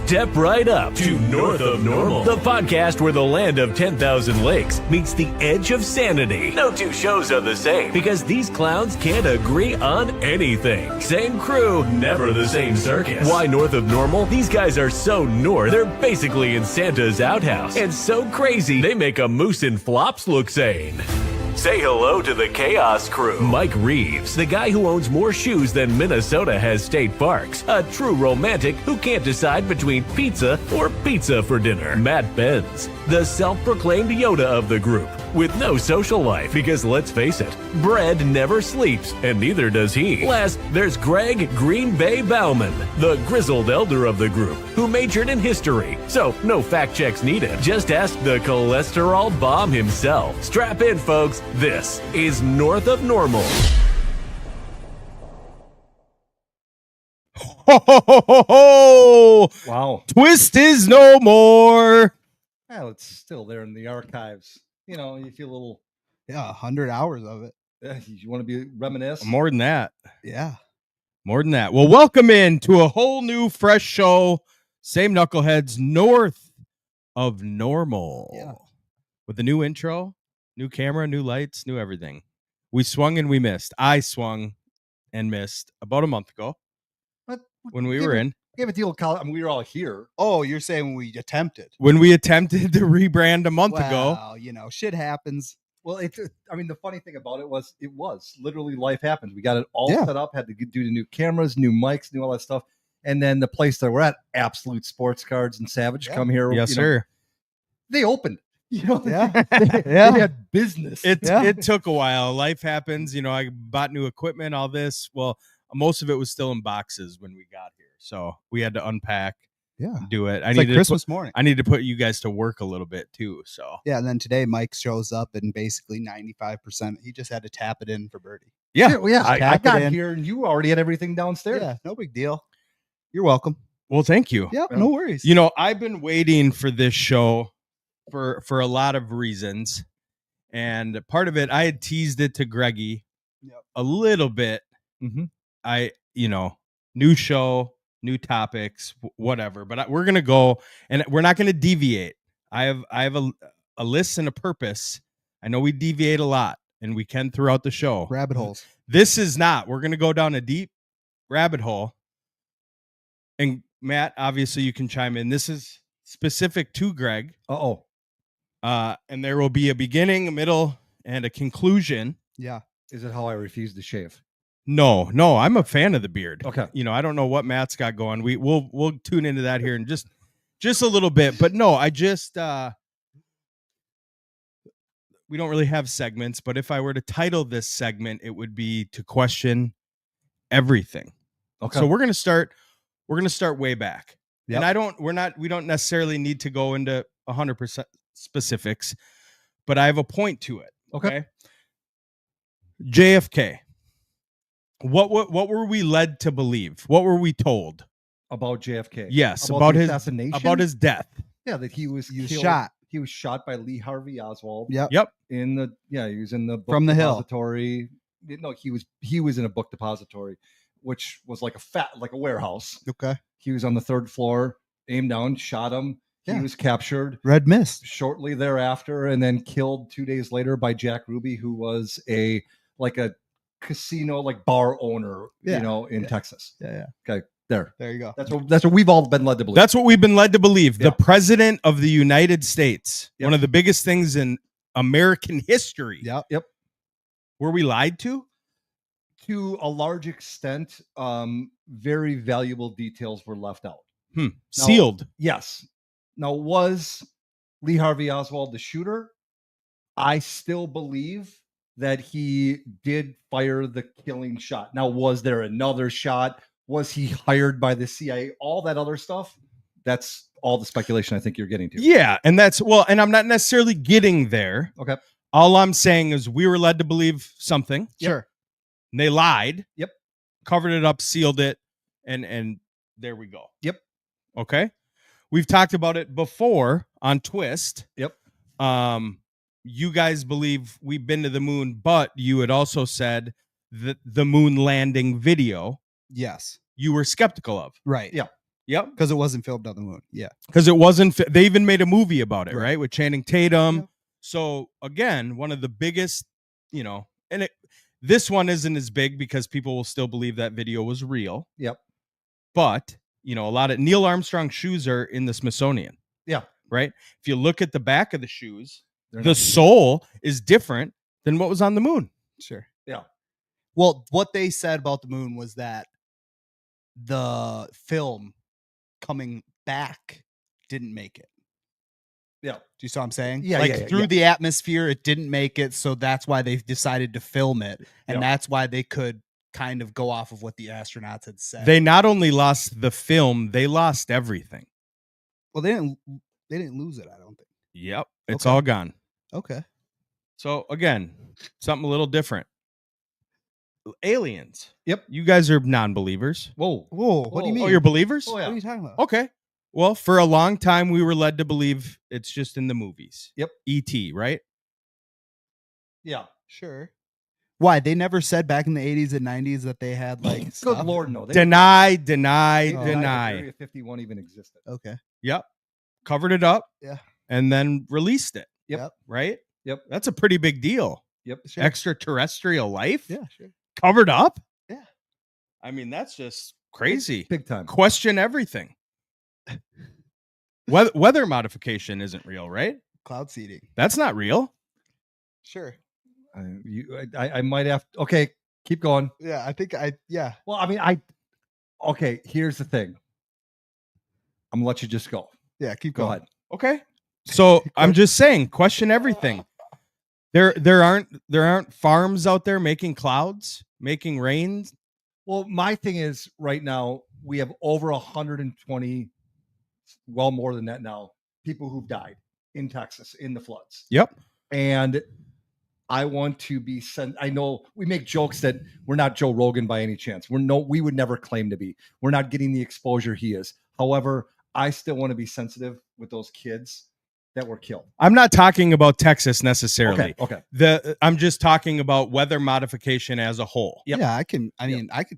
Step right up to North of Normal, the podcast where the land of 10,000 lakes meets the edge of sanity. No two shows are the same because these clowns can't agree on anything. Same crew, never the same circus. Why North of Normal? These guys are so north, they're basically in Santa's outhouse. And so crazy, they make a moose in flops look sane. Say hello to the Chaos Crew. Mike Reeves, the guy who owns more shoes than Minnesota has state parks. A true romantic who can't decide between pizza or pizza for dinner. Matt Benz, the self-proclaimed Yoda of the group, with no social life. Because let's face it, bread never sleeps, and neither does he. Last, there's Greg Green Bay Bauman, the grizzled elder of the group, who majored in history. So, no fact checks needed. Just ask the cholesterol bomb himself. Strap in, folks. This is North of Normal. Ho, ho, ho, ho, ho. Wow. Twist is no more. Well, it's still there in the archives. You know, you feel a little, 100 hours of it. you want to be reminisce. More than that. Yeah. More than that. Well, welcome in to a whole new, fresh show. Same knuckleheads, North of Normal. Yeah. With a new intro, new camera, new lights, new everything. We swung and we missed. I swung and missed about a month ago when we were in. Gave it the old college. I mean, we were all here. Oh, you're saying when we attempted. When we attempted to rebrand a month ago. Well, you know, shit happens. Well, I mean, the funny thing about it was literally life happens. We got it all Yeah. set up, had to do the new cameras, new mics, new all that stuff. And then the place that we're at, Absolute Sports Cards and Savage, Yeah. come here. Yes, you know, sir. they opened. You know, Yeah. they Yeah. had business. It took a while. Life happens. You know, I bought new equipment, all this. Well, most of it was still in boxes when we got here. So we had to unpack, Yeah. do it. It's like Christmas morning. I need to put you guys to work a little bit too. So Yeah. And then today Mike shows up and basically 95%. He just had to tap it in for Birdie. yeah. yeah. I tap it got in. here and you already had everything downstairs. Yeah. No big deal. You're welcome. Well, thank you. Yeah. Yeah. No worries. You know, I've been waiting for this show for a lot of reasons. And part of it, I had teased it to Greggy Yep. a little bit. Mm-hmm. New show, new topics, whatever. But we're gonna go, and we're not gonna deviate. I have a list and a purpose. I know we deviate a lot, and we can throughout the show. Rabbit holes. This is not. We're gonna go down a deep rabbit hole. And Matt, obviously, you can chime in. This is specific to Greg. Uh-oh. And there will be a beginning, a middle, and a conclusion. Yeah. Is it how I refuse to shave? No, I'm a fan of the beard. Okay. You know, I don't know what Matt's got going. We'll tune into that here in just a little bit. But no, I just we don't really have segments, but if I were to title this segment, it would be to question everything. Okay. So we're gonna start way back. Yep. And we don't necessarily need to go into 100% specifics, but I have a point to it. Okay. JFK. What were we led to believe? What were we told? About JFK. Yes, About about the his assassination? about his death. Yeah, that he was killed. shot. He was shot by Lee Harvey Oswald. Yep. Yep. He was in the book From the hill. depository. No, he was in a book depository, which was like a warehouse. Okay. He was on the third floor, aimed down, shot him. He Yeah. was captured Red mist. shortly thereafter, and then killed 2 days later by Jack Ruby, who was a casino bar owner, Yeah. in Texas. Yeah. Okay, there. There you go. That's what we've all been led to believe. That's what we've been led to believe. Yeah. The president of the United States, Yep. one of the biggest things in American history. Yep. Were we lied to? To a large extent, very valuable details were left out. Sealed. Yes. Now, was Lee Harvey Oswald the shooter? I still believe that he did fire the killing shot. Now, was there another shot? Was he hired by the CIA? All that other stuff, that's all the speculation I think you're getting to. Yeah, and and I'm not necessarily getting there. Okay. All I'm saying is we were led to believe something. Sure. And they lied. Yep. Covered it up, sealed it, and there we go. Yep. Okay. We've talked about it before on Twist. Yep. You guys believe we've been to the moon, but you had also said that the moon landing video Yes. you were skeptical of. Right. Yeah. Yep. because it wasn't filmed on the moon. Yeah. Because it wasn't. They even made a movie about it, Right. right? With Channing Tatum. Yep. So again, one of the biggest, and this one isn't as big because people will still believe that video was real. Yep. But a lot of Neil Armstrong shoes are in the Smithsonian. Yeah. Right. If you look at the back of the shoes, They're the not- sole is different than what was on the moon. Sure. Yeah. Well, what they said about the moon was that the film coming back didn't make it. Yeah. Do you see what I'm saying? Yeah, Like yeah, yeah, through yeah. the atmosphere, it didn't make it. So that's why they decided to film it. And Yep. that's why they could kind of go off of what the astronauts had said. They not only lost the film, they lost everything. well, they didn't lose it, I don't think. Yep. It's Okay. all gone. Okay. So again, something a little different. Aliens. Yep. You guys are non-believers. Whoa. Whoa, what do you Oh, mean? Oh, you're believers? Oh, What yeah. are you talking about? Okay. Well, for a long time, we were led to believe it's just in the movies. Yep. E.T., right? Yeah. Sure. Why? They never said back in the 80s and 90s that they had like Good stuff? Lord, no. They Deny. they denied that Area 51 even existed. Okay. Yep. Covered it up. Yeah. And then released it. Yep. Right? Yep. That's a pretty big deal. Yep. Sure. Extraterrestrial life? Yeah, sure. Covered up? Yeah. I mean, that's just crazy. Big time. Question everything. Weather modification isn't real, right? Cloud seeding. That's not real. Sure. I might have. Okay, keep going. Yeah, I think yeah. Well, I mean, okay, here's the thing. I'm gonna let you just go. Yeah, keep Go going. ahead. Okay. So I'm just saying, question everything. There aren't farms out there making clouds, making rain. Well, my thing is right now we have over 120, well more than that now, people who've died in Texas in the floods. Yep. And I want to be sent. I know we make jokes that we're not Joe Rogan by any chance. We would never claim to be. We're not getting the exposure he is. However, I still want to be sensitive with those kids that were killed. I'm not talking about Texas necessarily. Okay. I'm just talking about weather modification as a whole. Yep. Yeah, I could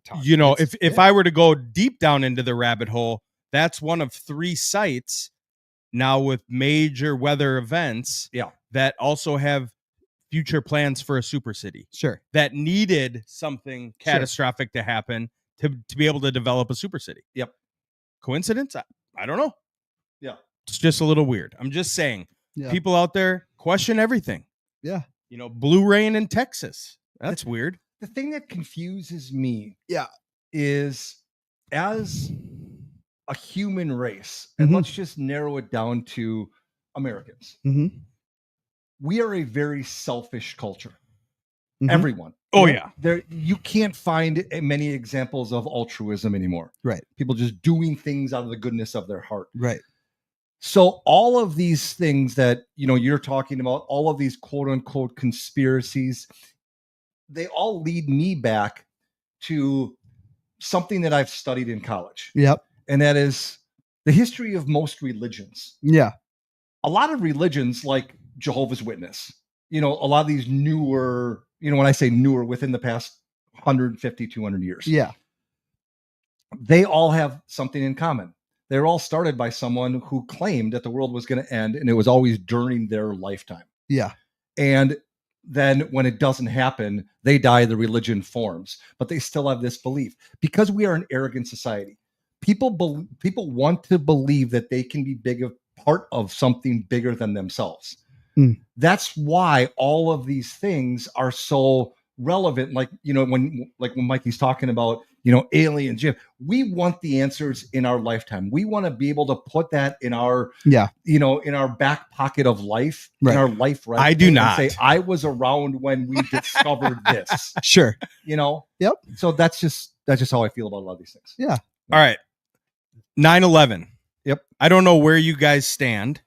talk. If I were to go deep down into the rabbit hole, that's one of 3 sites now with major weather events. Yeah. That also have future plans for a super city Sure. that needed something catastrophic to happen to be able to develop a super city. Yep. Coincidence? I don't know. Yeah. It's just a little weird. I'm just saying, Yeah. people out there question everything. Yeah. Blue rain in Texas. That's weird. The thing that confuses me Yeah. is as a human race, and Mhm. let's just narrow it down to Americans. Mm-hmm. We are a very selfish culture. Mhm. Everyone. Oh, You know, yeah. There you can't find many examples of altruism anymore. Right. People just doing things out of the goodness of their heart. Right. So all of these things that you're talking about, all of these quote unquote conspiracies, they all lead me back to something that I've studied in college. Yep. And that is the history of most religions. Yeah. A lot of religions like Jehovah's Witness, a lot of these newer, when I say newer, within the past 150, 200 years, Yeah. they all have something in common. They're all started by someone who claimed that the world was going to end, and it was always during their lifetime. Yeah. And then when it doesn't happen, they die, the religion forms, but they still have this belief. Because we are an arrogant society, people want to believe that they can be part of something bigger than themselves. That's why all of these things are so relevant. Like, when Mikey's talking about, aliens, we want the answers in our lifetime. We want to be able to put that in our, in our back pocket of life, Right. in our life. I do and not. say, I was around when we discovered this, Sure. Yep. So that's just how I feel about a lot of these things. Yeah. All right. 9/11. Yep. I don't know where you guys stand.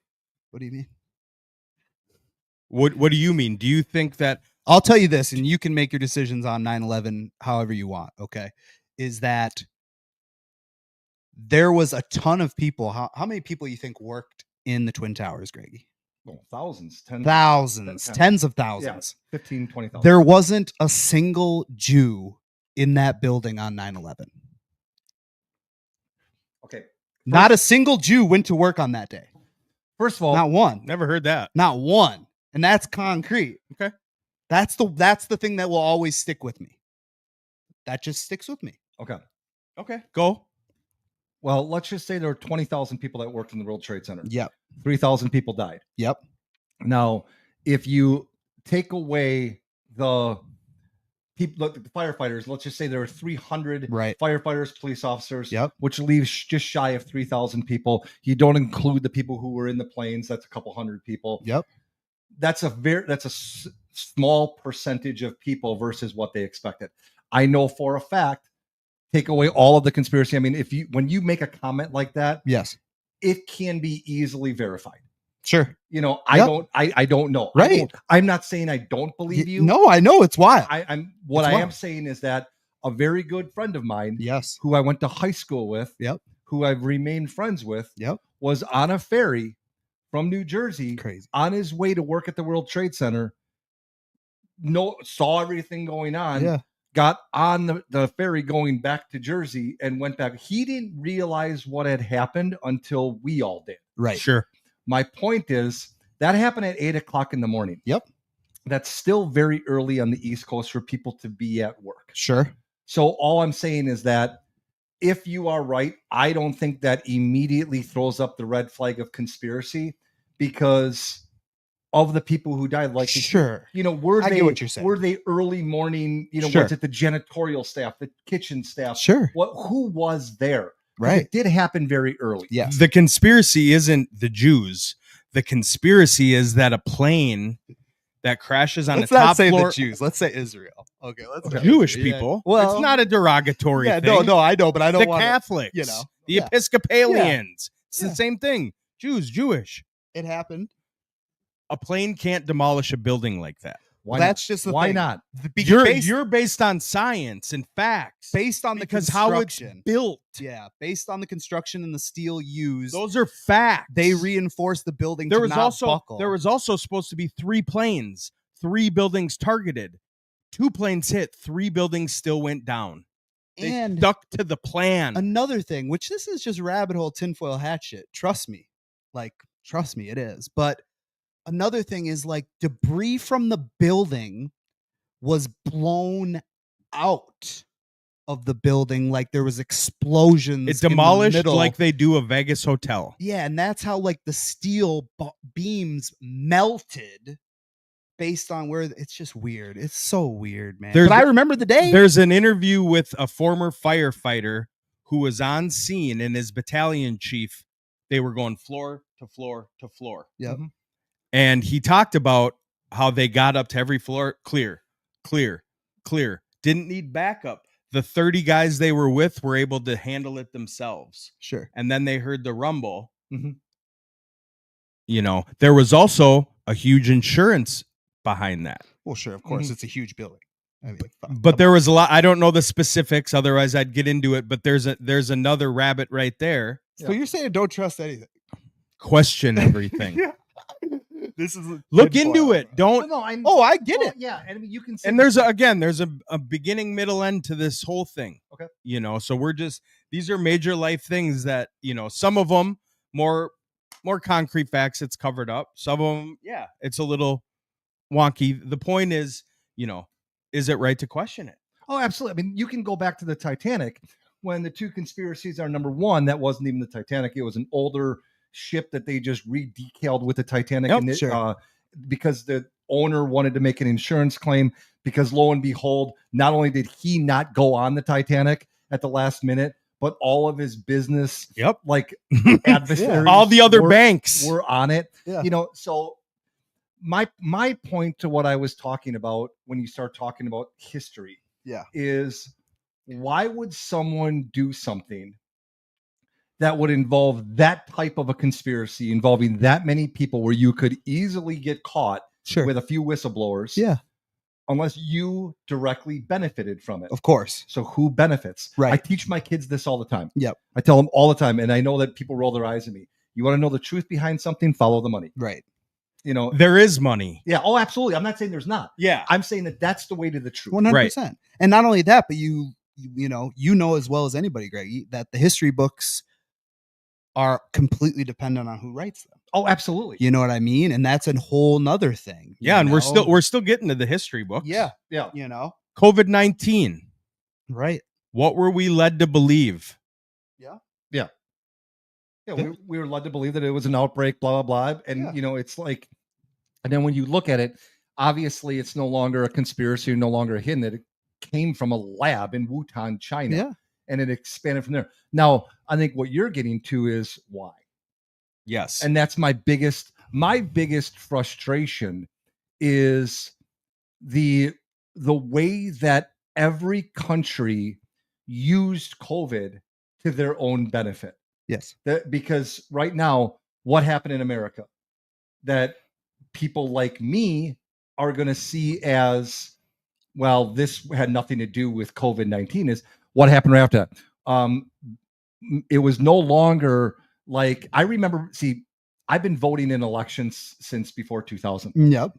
What do you mean? What do you mean? Do you think that I'll tell you this, and you can make your decisions on 9/11 however you want, okay? Is that there was a ton of people. How many people you think worked in the Twin Towers, Greggy? Well, thousands, tens, Thousands, Ten- tens of yeah, thousands. 15, 20,000. There wasn't a single Jew in that building on 9/11. Okay. Not a single Jew went to work on that day. First of all, Not one. Never heard that. Not one. And that's concrete. Okay. That's the thing that will always stick with me. That just sticks with me. okay. Okay, go. Well, let's just say there were 20,000 people that worked in the World Trade Center. Yep. 3,000 people died. Yep. Now, if you take away the people, the firefighters, let's just say there are 300 Right. firefighters, police officers, Yep. which leaves just shy of 3,000 people. You don't include the people who were in the planes. That's a couple hundred people. Yep. That's a small percentage of people versus what they expected. I know for a fact, take away all of the conspiracy. I mean, when you make a comment like that, Yes. it can be easily verified. Sure. You know, Yep. I don't know. Right. I'm not saying I don't believe you. No, I know it's wild. What It's I wild. am saying is that a very good friend of mine, Yes. who I went to high school with, Yep. who I've remained friends with, Yep. was on a ferry from New Jersey Crazy. on his way to work at the World Trade Center. Saw everything going on. Yeah. Got on the ferry going back to Jersey and went back. He didn't realize what had happened until we all did. Right. Sure. My point is that happened at 8:00 in the morning. Yep. That's still very early on the East Coast for people to be at work. Sure. So all I'm saying is that if you are right, I don't think that immediately throws up the red flag of conspiracy because of the people who died. Like, Sure. you know, were I they get what you're saying. were they early morning? You know, Sure. was it the janitorial staff, the kitchen staff? Sure. Who was there? 'Cause Right. It did happen very early. Yes. The conspiracy isn't the Jews. The conspiracy is that a plane that crashes on Let's the not top say floor. the Jews. Let's say Israel. Okay. Let's go Jewish Israel. Yeah. people. Well, it's not a derogatory Yeah. thing. No. I know, but I don't The want Catholics, you know, the yeah. Episcopalians. It's Yeah. the same thing. Jews, Jewish. it happened. A plane can't demolish a building like that. Why That's just the why thing. not? You're based on science and facts. based on the because how it's construction. built. Yeah, based on the construction and the steel used, Those are facts. they reinforce the building. there to was not also buckle. there was also supposed to be 3 planes, 3 buildings targeted. 2 planes hit, 3 buildings still went down. They and stuck to the plan. another thing, which this is just rabbit hole tinfoil hat shit. Trust me, it is. But another thing is like debris from the building was blown out of the building, like there was explosions. It in the demolished middle. like they do a Vegas hotel. Yeah, and that's how like the steel beams melted based on where it's just weird. It's so weird, man. There's- But I remember the day. There's an interview with a former firefighter who was on scene, and his battalion chief, they were going floor to floor to floor. Yep. And he talked about how they got up to every floor, clear, clear, clear. Didn't need backup. The 30 guys they were with were able to handle it themselves. Sure. And then they heard the rumble. Mhm. You know, there was also a huge insurance behind that. Well, sure, of course, Mhm. it's a huge building. I mean, But there was a lot. I don't know the specifics, otherwise I'd get into it. But there's another rabbit right there. so you're saying don't trust anything. Question everything. This is Look into it. Don't. No, I Oh, I get well, it. Yeah, and I mean, you can. And there's a beginning, middle, end to this whole thing. Okay. You know, so these are major life things that, you know, some of them more concrete facts. It's covered up. Some of them, yeah, it's a little wonky. The point is, you know, is it right to question it? Oh, absolutely. I mean, you can go back to the Titanic when the 2 conspiracies are number 1. That wasn't even the Titanic. It was an older ship that they just re-decaled with the Titanic, Yep, and it, sure. because the owner wanted to make an insurance claim. Because lo and behold, not only did he not go on the Titanic at the last minute, but all of his business, Yep. like adversaries, All the other were- banks. were on it. Yeah. You know, so my point to what I was talking about when you start talking about history, Yeah. is why would someone do something that would involve that type of a conspiracy involving that many people where you could easily get caught Sure. with a few whistleblowers, Yeah. unless you directly benefited from it? Of course. So who benefits? Right. I teach my kids this all the time. Yep. I tell them all the time, and I know that people roll their eyes at me. You want to know the truth behind something? Follow the money. Right. You know. There is money. Yeah. Oh, absolutely. I'm not saying there's not. Yeah. I'm saying that that's the way to the truth. 100%. And not only that, but you know as well as anybody, Greg, that the history books are completely dependent on who writes them. Oh, absolutely. You know what I mean? And that's a whole nother thing. Yeah, and you know? we're still getting to the history books. Yeah, Yeah. you know, COVID-19. right? What were we led to believe? Yeah, Yeah. we were led to believe that it was an outbreak, blah, blah, blah. And, Yeah. it's like, and then when you look at it, obviously it's no longer a conspiracy, no longer a hidden, that it came from a lab in Wuhan, China, Yeah. and it expanded from there. Now, I think what you're getting to is why. Yes. And that's my biggest frustration is the way that every country used COVID to their own benefit. Yes. Because right now, what happened in America that people like me are going to see as, well, this had nothing to do with COVID-19, is what happened right after that. It was no longer like, I remember, I've been voting in elections since before 2000. Yep.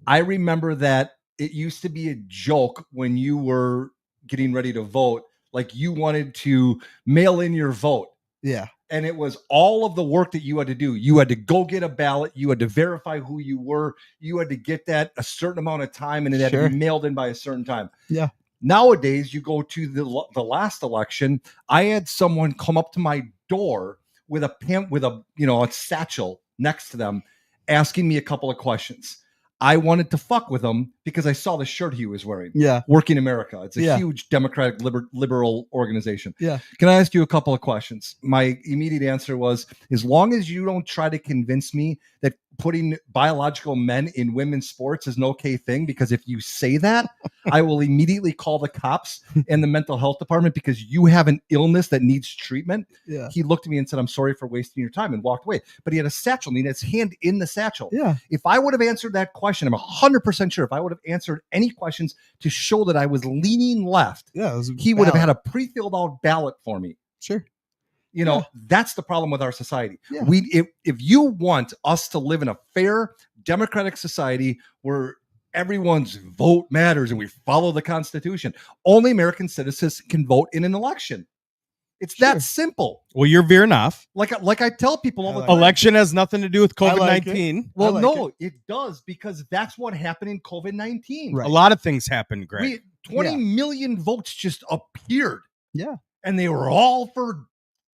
I remember that it used to be a joke when you were getting ready to vote, like you wanted to mail in your vote. Yeah. And it was all of the work that you had to do. You had to go get a ballot. You had to verify who you were. You had to get that a certain amount of time, and it had to be mailed in by a certain time. Yeah. Nowadays, you go to the last election. I had someone come up to my door with a satchel next to them, asking me a couple of questions. I wanted to fuck with him because I saw the shirt he was wearing. Yeah. Working America. It's a Yeah. huge democratic liberal organization. Yeah. Can I ask you a couple of questions? My immediate answer was, as long as you don't try to convince me that putting biological men in women's sports is an okay thing, because if you say that, I will immediately call the cops and the mental health department because you have an illness that needs treatment. Yeah. He looked at me and said, "I'm sorry for wasting your time," and walked away. But he had a satchel and he had his hand in the satchel. Yeah. If I would have answered that question, I'm 100% sure if I would have answered any questions to show that I was leaning left, Yeah. he would have had a pre-filled out ballot for me. Sure. That's the problem with our society. Yeah. If you want us to live in a fair democratic society where everyone's vote matters and we follow the Constitution, only American citizens can vote in an election. It's that simple. Well, you're veering off. Like I tell people all the time. Election has nothing to do with I like COVID-19. Well, like no, it does, because that's what happened in COVID-19. Right. A lot of things happened, Greg. 20 million votes just appeared. Yeah. And they were all for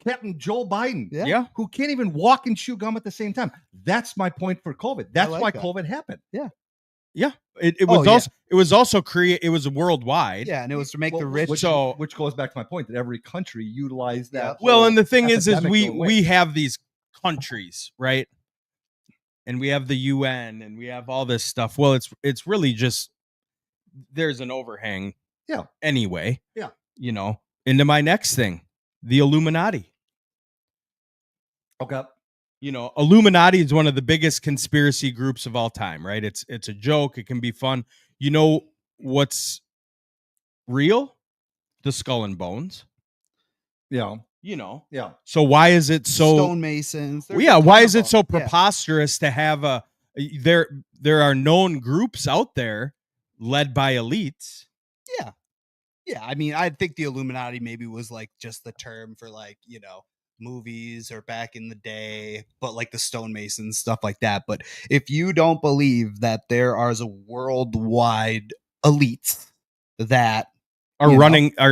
Captain Joe Biden. Yeah. Who can't even walk and chew gum at the same time. That's my point for COVID. That's like why that. COVID happened. It was also it was worldwide. Yeah. And it was to make Well, the rich. which goes back to my point that every country utilized that. Well, whole and the thing is epidemic we going away. we have these countries, right? And we have the UN and we have all this stuff. Well, it's really just there's an overhang. Yeah. Anyway. Yeah. Into my next thing, the Illuminati. Okay. Illuminati is one of the biggest conspiracy groups of all time, right? It's a joke. It can be fun. You know what's real? The skull and bones. Yeah. Yeah. So why is it so stonemasons. Well, yeah, why is it so Yeah. preposterous to have there are known groups out there led by elites? Yeah. Yeah. I mean, I think the Illuminati maybe was like just the term for movies or back in the day, but like the stonemasons, stuff like that. But if you don't believe that there are a worldwide elites that Are running that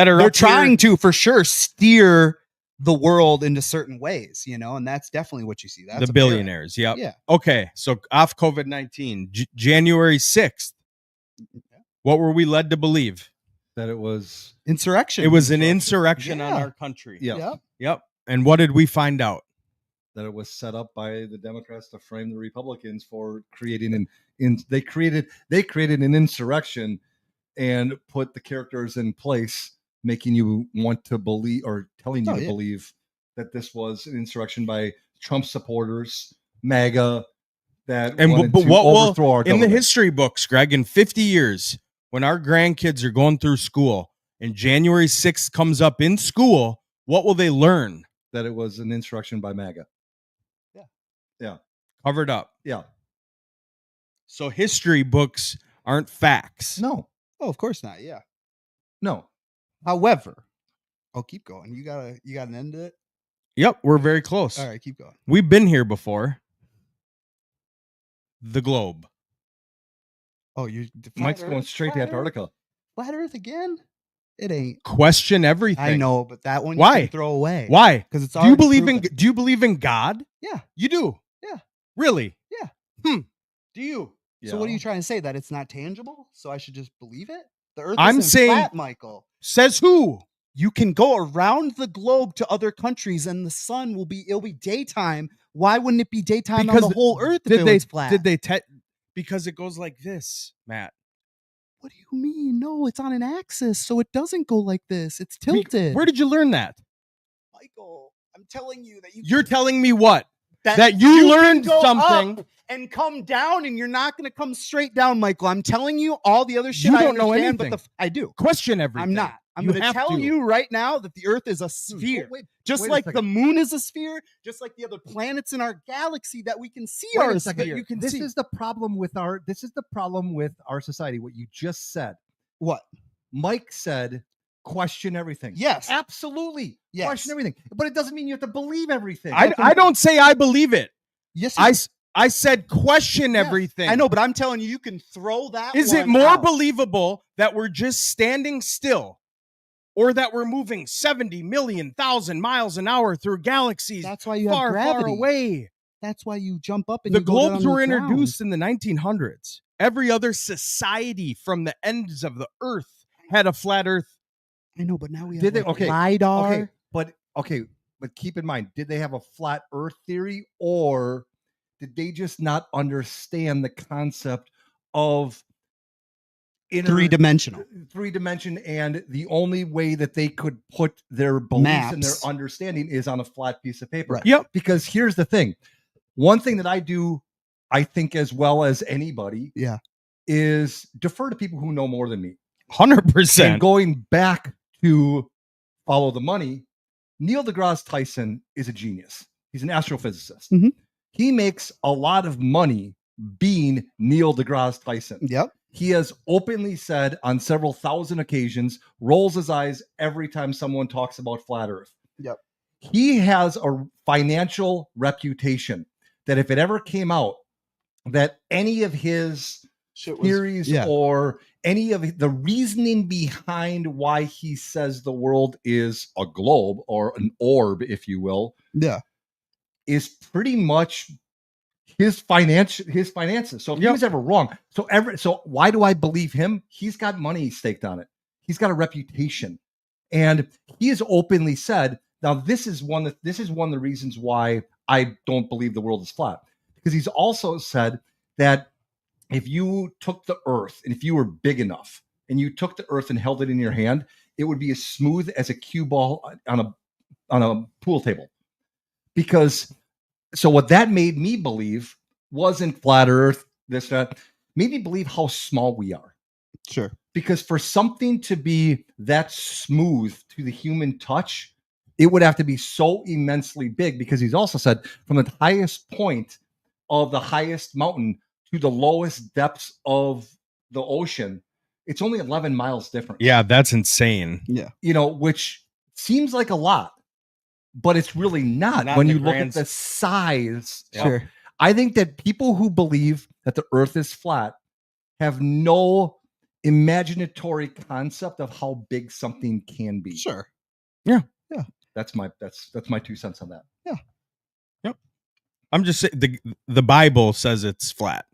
are they're up trying here. to for sure steer the world into certain ways, and that's definitely what you see. That's The billionaires. Yep. Yeah. Okay. So off COVID-19, January 6th. What were we led to believe? That it was. Insurrection. It was an insurrection on Yeah. our country. Yeah. Yep. And what did we find out? That it was set up by the Democrats to frame the Republicans for creating they created an insurrection and put the characters in place, making you want to believe or telling you to believe that this was an insurrection by Trump supporters, MAGA, that wanted to overthrow our in the government. history books, Greg, in 50 years, when our grandkids are going through school and January 6th comes up in school, what will they learn? That it was an insurrection by MAGA. Covered up. Yeah. So history books aren't facts. No. Oh, of course not. Yeah. No. However, I'll keep going. You got an end to it. Yep, we're very close. All right, keep going. We've been here before. The globe. Oh, you Mike's going straight to Antarctica. Flat Earth again? It ain't. Question everything. I know, but that one Why? you can throw away. Why? Because it's Do you already believe in proven. Do you believe in God? Yeah. You do. Yeah. Really? Yeah. Do you? So what are Yeah. you trying to say? That it's not tangible? So I should just believe it? The Earth I'm isn't saying- flat, Michael. Says who? You can go around the globe to other countries, and the sun it'll be daytime. Why wouldn't it be daytime Because on the whole Earth if Did it they was flat? Did they because it goes like this, Matt. What do you mean? No, it's on an axis, so it doesn't go like this. It's We- tilted. Where did you learn that? Michael, I'm telling you that You're telling me what? that that you can learned go something. up and come down, and you're not going to come straight down, Michael. I'm telling you all the other shit. You I don't know understand, anything. But I do. Question everything. I'm not. I'm You going to have tell to. you right now that the Earth is a sphere. Wait, Just wait a like the second. moon is a sphere, just like the other planets in our galaxy that we can see Wait are a a second. sphere. You can This see. is the problem with our society. What you just said. What? Mike said, question everything. Yes. Absolutely. Yes. Question everything. But it doesn't mean you have to believe everything. I don't say I believe it. Yes. I said question Yes, everything. I know, but I'm telling you, you can throw that. Is it one more out. believable that we're just standing still, or that we're moving 70 million thousand miles an hour through galaxies That's why you have far, gravity. far away? That's why you jump up and The you go down globes to were the ground. introduced in the 1900s. Every other society from the ends of the earth had a flat earth. I know, but now we have Did they? like, Okay. lidar. But keep in mind, did they have a flat Earth theory, or did they just not understand the concept of Three-dimensional. 3D, and the only way that they could put their beliefs and their Maps. understanding is on a flat piece of paper? Right. Yep. Because here's the thing. One thing that I do, I think, as well as anybody, Yeah. is defer to people who know more than me. 100%. And going back to follow the money, Neil deGrasse Tyson is a genius. He's an astrophysicist. Mhm. He makes a lot of money being Neil deGrasse Tyson. Yep. He has openly said on several thousand occasions, rolls his eyes every time someone talks about flat Earth. Yep. He has a financial reputation that if it ever came out that any of his theories yeah. or any of the reasoning behind why he says the world is a globe or an orb, if you will, Yeah. is pretty much his finances. So if he Yep. was ever wrong, so why do I believe him? He's got money staked on it. He's got a reputation, and he has openly said. Now, this is one of the reasons why I don't believe the world is flat, because he's also said that if you took the Earth and if you were big enough and you took the Earth and held it in your hand, it would be as smooth as a cue ball on a pool table. Because so what that made me believe wasn't flat Earth, that made me believe how small we are. Sure. Because for something to be that smooth to the human touch, it would have to be so immensely big, because he's also said from the highest point of the highest mountain to the lowest depths of the ocean, it's only 11 miles different. Yeah, that's insane. Yeah. Which seems like a lot, but it's really not Not when in you the look grand at the size. Yep. Sure. I think that people who believe that the earth is flat have no imaginatory concept of how big something can be. Sure. That's my 2 cents on that. I'm just saying the Bible says it's flat.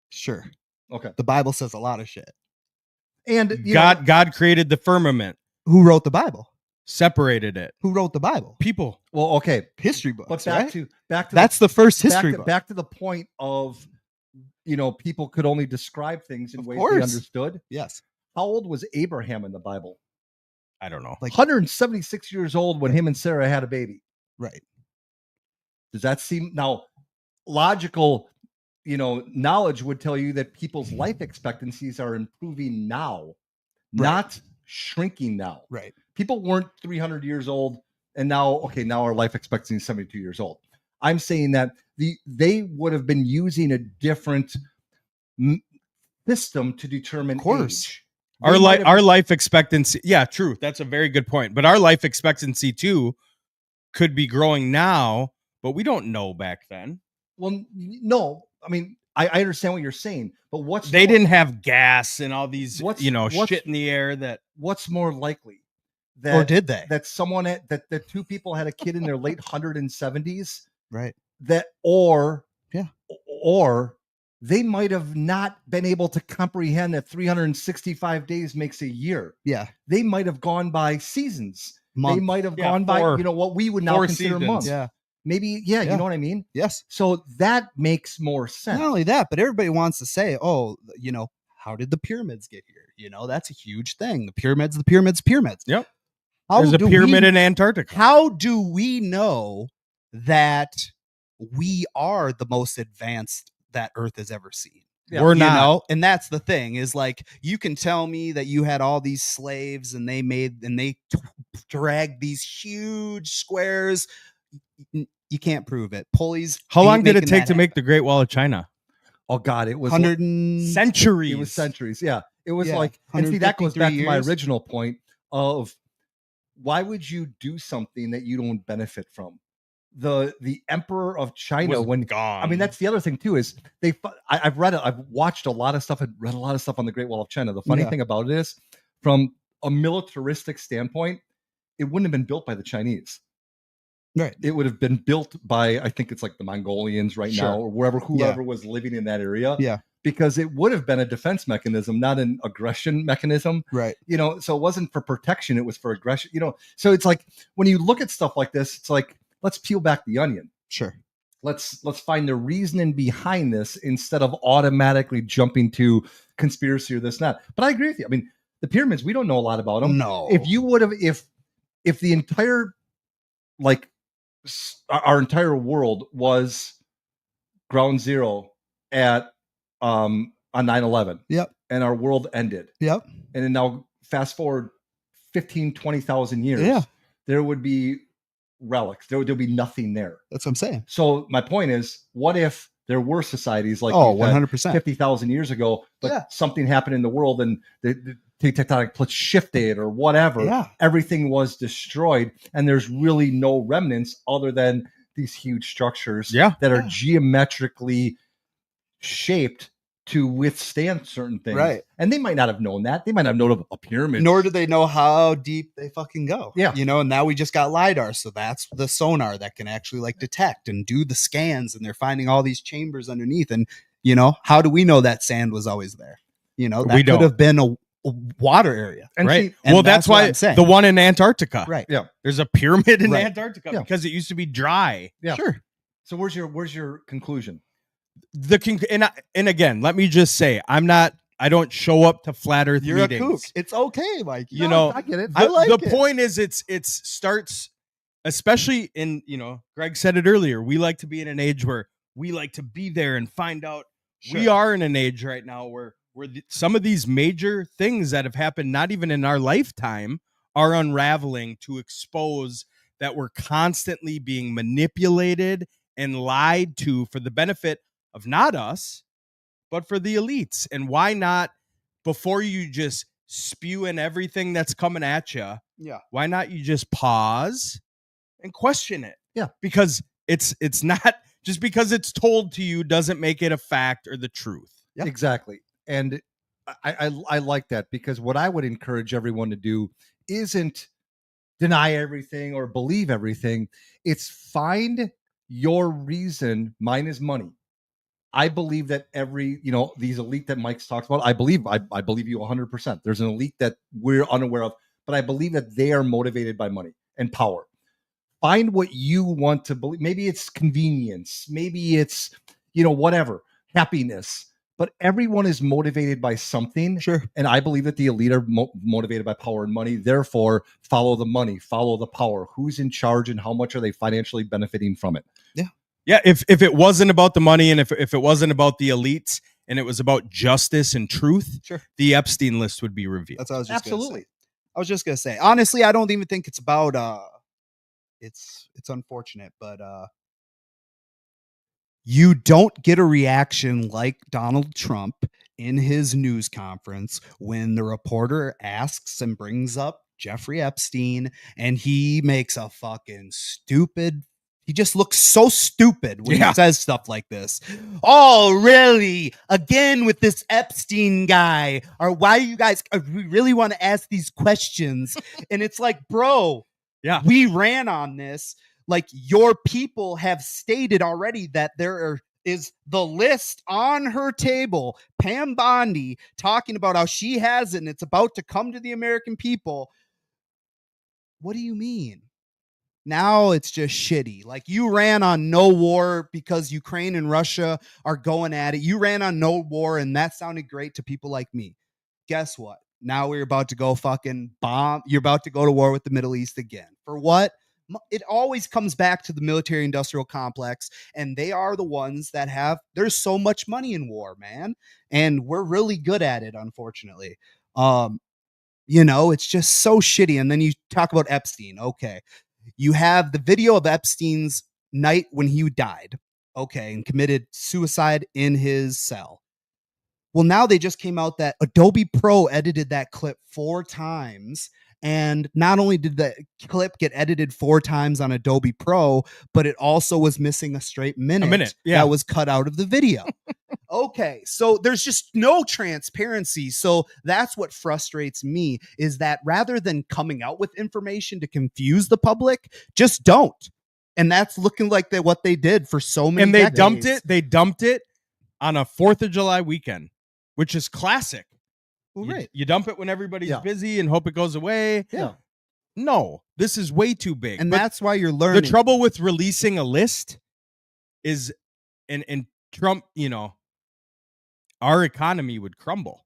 Sure. Okay. The Bible says a lot of shit. And you know, God created the firmament, Who wrote the Bible? separated it. Who wrote the Bible? People. well, okay, History books. but back right? to That's the first back history to, book. back to the point of people could only describe things in Of ways course. they understood. Yes. How old was Abraham in the Bible? I don't know. Like 176 years old when him and Sarah had a baby. right. Does that seem now logical? Knowledge would tell you that people's life expectancies are improving now, not shrinking now. Right. People weren't 300 years old, and now our life expectancy is 72 years old. I'm saying that they would have been using a different system to determine Of course. age. Our They might have- life expectancy. Yeah, true. That's a very good point. But our life expectancy too could be growing now, but we don't know back then. Well, no, I mean, I understand what you're saying, but They didn't have gas and all these, What's- shit in the air that. what's more likely that Or did they? that someone that two people had a kid in their late 170s Right. that or Yeah. they might have not been able to comprehend that 365 days makes a year. Yeah. They might have gone by seasons. They Month. might have Yeah, gone by, four- what we would now 4 consider seasons. months. Yeah. Maybe, Yeah. you know what I mean? Yes. So that makes more sense. Not only that, but everybody wants to say, oh, how did the pyramids get here? That's a huge thing. The pyramids. Yep. How There's a do pyramid we- in Antarctica. How do we know that we are the most advanced that Earth has ever seen? Yeah, We're You not. know, and that's the thing is like you can tell me that you had all these slaves and they dragged these huge squares. You can't prove it. Pulleys. How long ain't did it making take that to make the Great Wall of China? Oh God, it was 100 and Centuries. It was centuries. Yeah. It was Yeah, like, and see, that goes 153 back to my years. original point of why would you do something that you don't benefit from? The emperor of China, Was when gone. I mean, that's the other thing too, is I've watched a lot of stuff and read a lot of stuff on the Great Wall of China. The funny Yeah. thing about it is, from a militaristic standpoint, it wouldn't have been built by the Chinese. Right. It would have been built by, I think it's like the Mongolians right Sure. now, or whoever was living in that area. Yeah. Because it would have been a defense mechanism, not an aggression mechanism. Right. So it wasn't for protection, it was for aggression. So it's like when you look at stuff like this, it's like, let's peel back the onion. Sure. Let's find the reasoning behind this instead of automatically jumping to conspiracy or this and that. But I agree with you. I mean, the pyramids, we don't know a lot about them. No. If you would have, if the entire, like, our entire world was ground zero at on 9/11. Yep. And our world ended. Yep. And then now fast forward 15, 20,000 years. Yeah. There would be relics. There'll be nothing there. That's what I'm saying. So my point is, what if there were societies like Oh, you said, 100%. 50,000 years ago, but Yeah. something happened in the world and the tectonic plates shifted or whatever. Yeah. Everything was destroyed, and there's really no remnants other than these huge structures Yeah. that are Yeah. geometrically shaped to withstand certain things. Right. And they might not have known that. They might not have known of a pyramid. Nor do they know how deep they fucking go. Yeah. And now we just got LiDAR. So that's the sonar that can actually like detect and do the scans. And they're finding all these chambers underneath. And, how do we know that sand was always there? That We could don't. have been a water area. And Right. see, And Well, that's that's what why I'm saying. the one in Antarctica. Right. Yeah. There's a pyramid in Right. Antarctica Yeah. because it used to be dry. Yeah. Sure. so where's your conclusion? And again, let me just say, I don't show up to flat earth You're meetings. a kook. It's okay, Mike. You know, I get it. I like the it. point is it starts, especially in, Greg said it earlier, we like to be in an age where we like to be there and find out. We Sure. are in an age right now where some of these major things that have happened, not even in our lifetime, are unraveling to expose that we're constantly being manipulated and lied to for the benefit of not us, but for the elites. And why not, before you just spew in everything that's coming at you, Yeah. why not you just pause and question it? Yeah. Because it's not, just because it's told to you doesn't make it a fact or the truth. Yeah. Exactly. And I like that, because what I would encourage everyone to do isn't deny everything or believe everything. It's find your reason. Mine is money. I believe that these elite that Mike talks about, I believe you 100%. There's an elite that we're unaware of, but I believe that they are motivated by money and power. Find what you want to believe. Maybe it's convenience. Maybe it's, whatever, happiness. But everyone is motivated by something. Sure. And I believe that the elite are motivated by power and money. Therefore, follow the money, follow the power. Who's in charge and how much are they financially benefiting from it? Yeah, if it wasn't about the money and if it wasn't about the elites and it was about justice and truth, Sure. the Epstein list would be revealed. That's what I was just Absolutely. Gonna say. I was just gonna say. Honestly, I don't even think it's about it's unfortunate, but you don't get a reaction like Donald Trump in his news conference when the reporter asks and brings up Jeffrey Epstein, and he makes a fucking stupid. He just looks so stupid when he says stuff like this. Oh, really? Again with this Epstein guy? Or why you guys we really want to ask these questions? And it's like, bro, we ran on this. Like, your people have stated already that is the list on her table. Pam Bondi talking about how she has it and it's about to come to the American people. What do you mean? Now it's just shitty. Like, you ran on no war because Ukraine and Russia are going at it. You ran on no war, and that sounded great to people like me. Guess what? Now we're about to go fucking bomb. You're about to go to war with the Middle East again. For what? It always comes back to the military industrial complex, and they are the ones that there's so much money in war, man. And we're really good at it, unfortunately. It's just so shitty. And then you talk about Epstein. Okay. You have the video of Epstein's night when he died, and committed suicide in his cell. Well, now they just came out that Adobe Pro edited that clip 4 times. And not only did the clip get edited 4 times on Adobe Pro, but it also was missing a straight minute, that was cut out of the video. Okay, so there's just no transparency. So that's what frustrates me, is that rather than coming out with information to confuse the public, just don't. And that's looking like what they did for so many decades. They dumped it on a 4th of July weekend, which is classic. Well, you dump it when everybody's busy and hope it goes away. Yeah. No, this is way too big. And that's why you're learning. The trouble with releasing a list is, and Trump, our economy would crumble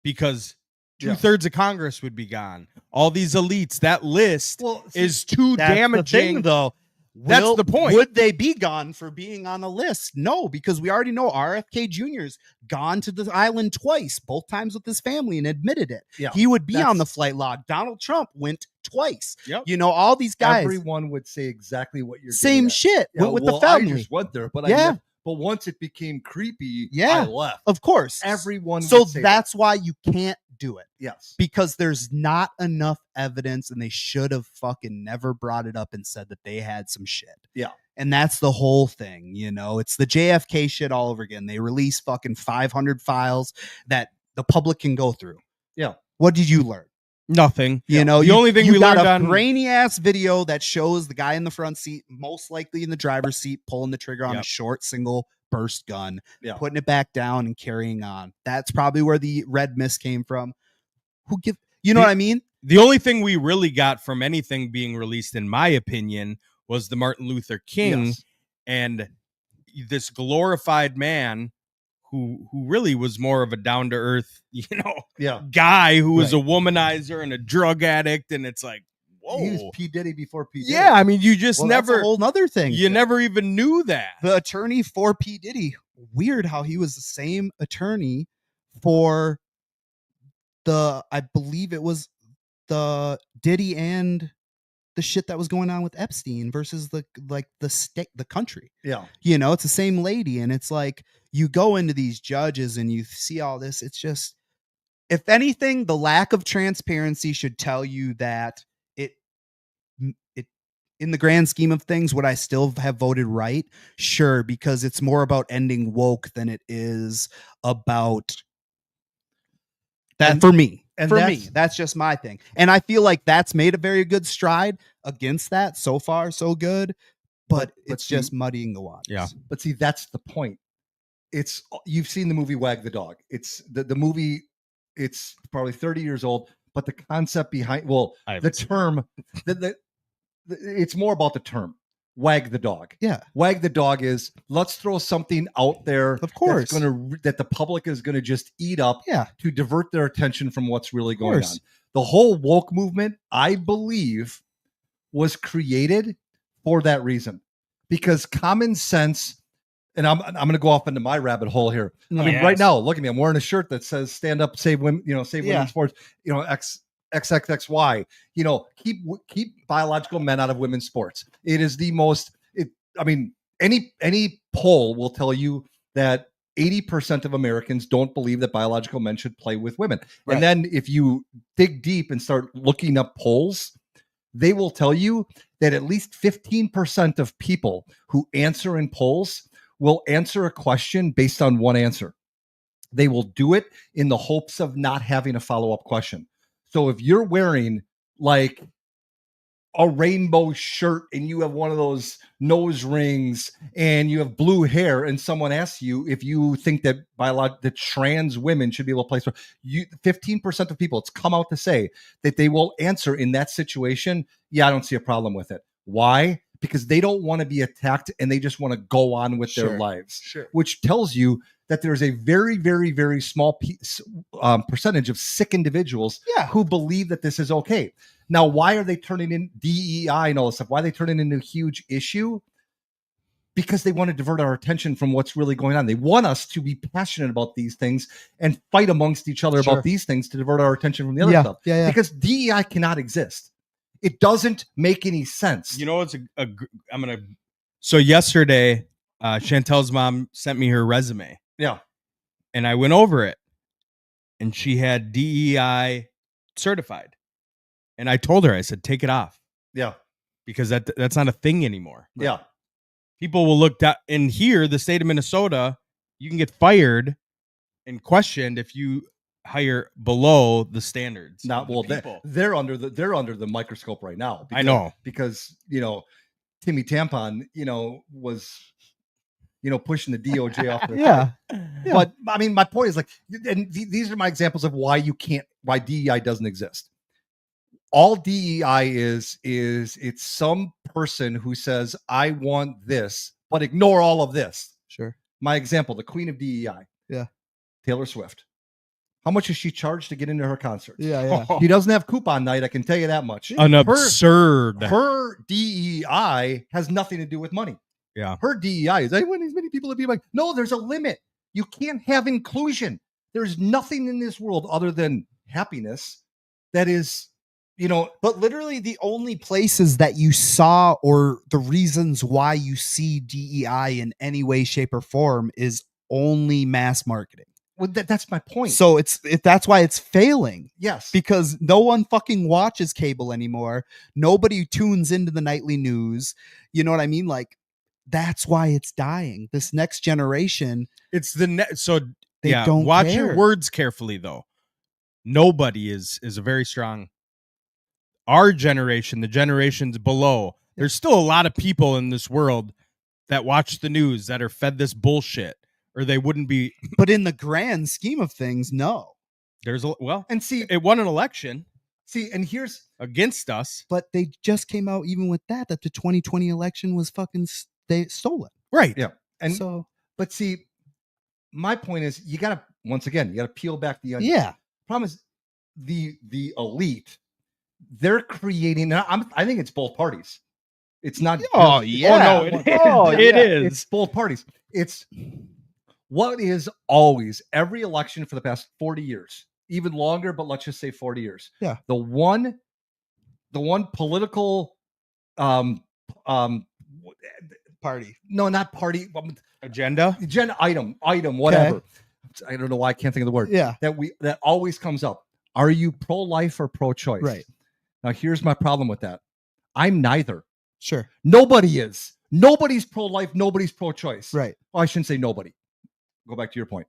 because 2/3 of Congress would be gone. All these elites, that list is too damaging. The thing, though. That's the point. Would they be gone for being on a list? No, because we already know RFK Jr.'s gone to the island twice, both times with his family, and admitted it. Yeah, he would be on the flight log. Donald Trump went twice. Yep. All these guys. Everyone would say exactly what you're same shit. Went with the family. I just went there, but but once it became creepy, I left. Of course. Everyone so would say that's why you can't do it. Yes. Because there's not enough evidence, and they should have fucking never brought it up and said that they had some shit. Yeah. And that's the whole thing, It's the JFK shit all over again. They release fucking 500 files that the public can go through. Yeah. What did you learn? Nothing. The only thing we learned on grainy ass video that shows the guy in the front seat, most likely in the driver's seat, pulling the trigger on a short single burst gun, putting it back down and carrying on. That's probably where the red mist came from. What I mean? The only thing we really got from anything being released, in my opinion, was the Martin Luther King and this glorified man who really was more of a down to earth, guy who was a womanizer and a drug addict. And it's like, whoa. He was P. Diddy before P. Diddy. Yeah, I mean, you just never. That's a whole other thing. You never even knew that. The attorney for P. Diddy. Weird how he was the same attorney for I believe it was the Diddy and the shit that was going on with Epstein versus the state, the country. Yeah. It's the same lady. And it's like, you go into these judges and you see all this. It's just, if anything, the lack of transparency should tell you that it in the grand scheme of things, would I still have voted right? Sure. Because it's more about ending woke than it is about that. For me, that's just my thing. And I feel like that's made a very good stride against that. So far, so good. But it's just muddying the waters. Yeah. But see, that's the point. You've seen the movie Wag the Dog. It's the movie. It's probably 30 years old, but the concept behind, the term, it's more about the term. Wag the dog. Yeah. Wag the dog is, let's throw something out there, of course, that the public is going to just eat up, to divert their attention from what's really going on. The whole woke movement, I believe, was created for that reason, because common sense. And I'm going to go off into my rabbit hole here. Right now, look at me. I'm wearing a shirt that says "Stand Up, Save Women." Save women's sports. XXXY. Keep biological men out of women's sports. It is the most. Any poll will tell you that 80% of Americans don't believe that biological men should play with women. Right. And then if you dig deep and start looking up polls, they will tell you that at least 15% of people who answer in polls will answer a question based on one answer. They will do it in the hopes of not having a follow-up question. So if you're wearing like a rainbow shirt and you have one of those nose rings and you have blue hair and someone asks you if you think that that trans women should be able to play sports, 15% of people, it's come out to say that they will answer in that situation, yeah, I don't see a problem with it. Why? Because they don't want to be attacked and they just want to go on with their lives, which tells you that there's a very, very, very small percentage of sick individuals who believe that this is okay. Now, why are they turning in DEI and all this stuff? Why are they turning into a huge issue? Because they want to divert our attention from what's really going on. They want us to be passionate about these things and fight amongst each other about these things to divert our attention from the other stuff. Because DEI cannot exist. It doesn't make any sense. You know, so yesterday, Chantel's mom sent me her resume. Yeah. And I went over it and she had DEI certified. And I told her, I said, take it off. Yeah. Because that's not a thing anymore. Yeah. People will look down. And here, the state of Minnesota, you can get fired and questioned if you hire below the standards. Not well. They're under the microscope right now. I know because Timmy Tampon was pushing the DOJ off. Yeah. But I mean, my point is like, and these are my examples of why DEI doesn't exist. All DEI is it's some person who says, I want this, but ignore all of this. Sure. My example, the queen of DEI. Yeah. Taylor Swift. How much is she charged to get into her concerts? Yeah. He doesn't have coupon night, I can tell you that much. Absurd. Her DEI has nothing to do with money. Yeah. Her DEI is, I want as many people to be like, no, there's a limit. You can't have inclusion. There's nothing in this world other than happiness that is, but literally the only places that you saw or the reasons why you see DEI in any way, shape, or form is only mass marketing. Well, that's my point. So that's why it's failing. Yes. Because no one fucking watches cable anymore. Nobody tunes into the nightly news. You know what I mean? Like, that's why it's dying. This next generation. It's so they don't watch care. your words carefully, though. Nobody is a very strong. Our generation, the generations below, there's still a lot of people in this world that watch the news that are fed this bullshit, or they wouldn't be. But in the grand scheme of things, no. And see, it won an election. See, and here's against us, but they just came out even with that the 2020 election was fucking stolen. Right. Yeah. And so, but see, my point is, you gotta peel back the onion. Yeah. Problem is, the elite. They're creating. I think it's both parties. It's not. Oh yeah. Oh no, it is. Oh, it is. It's both parties. It's what is always every election for the past 40 years, even longer. But let's just say 40 years. Yeah. The one political, party. No, not party. Agenda item. Whatever. Okay. I don't know why I can't think of the word. Yeah. That always comes up. Are you pro-life or pro-choice? Right. Now, here's my problem with that. I'm neither. Sure. Nobody is. Nobody's pro-life. Nobody's pro-choice. Right. Well, I shouldn't say nobody. Go back to your point.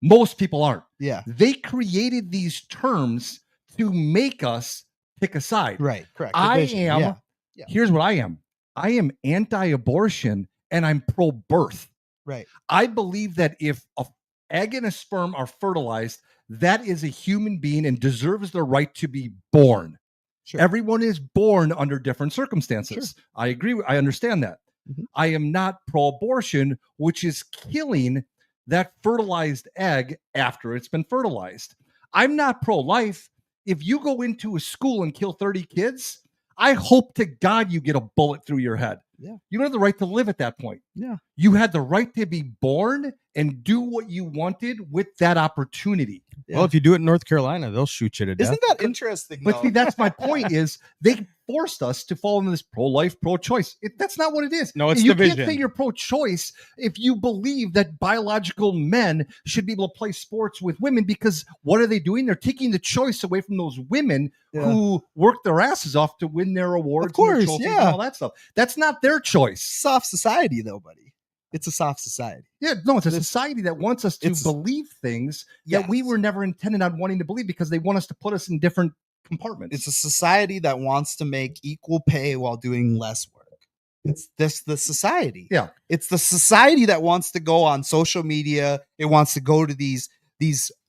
Most people aren't. Yeah. They created these terms to make us pick a side. Right. Correct. Here's what I am. I am anti-abortion and I'm pro-birth. Right. I believe that if an egg and a sperm are fertilized, that is a human being and deserves the right to be born. Sure. Everyone is born under different circumstances. Sure. I agree. I understand that. Mm-hmm. I am not pro-abortion, which is killing that fertilized egg after it's been fertilized. I'm not pro-life. If you go into a school and kill 30 kids, I hope to God you get a bullet through your head. Yeah. You don't have the right to live at that point. Yeah. You had the right to be born and do what you wanted with that opportunity. Well, if you do it in North Carolina, they'll shoot you to death. Isn't that interesting? But though? see, that's my point is they forced us to fall into this pro-life, pro-choice. That's not what it is. No, it's you division. can't say you're pro-choice if you believe that biological men should be able to play sports with women, because what are they doing? They're taking the choice away from those women who work their asses off to win their awards, Of course, and their trophies yeah. and all that stuff. That's not their choice. Soft society, though, buddy. It's a soft society. Yeah, no, it's a society that wants us to believe things that we Yes. were never intended on wanting to believe, because they want us to put us in different compartments. It's a society that wants to make equal pay while doing less work. It's the society. Yeah. It's the society that wants to go on social media. It wants to go to these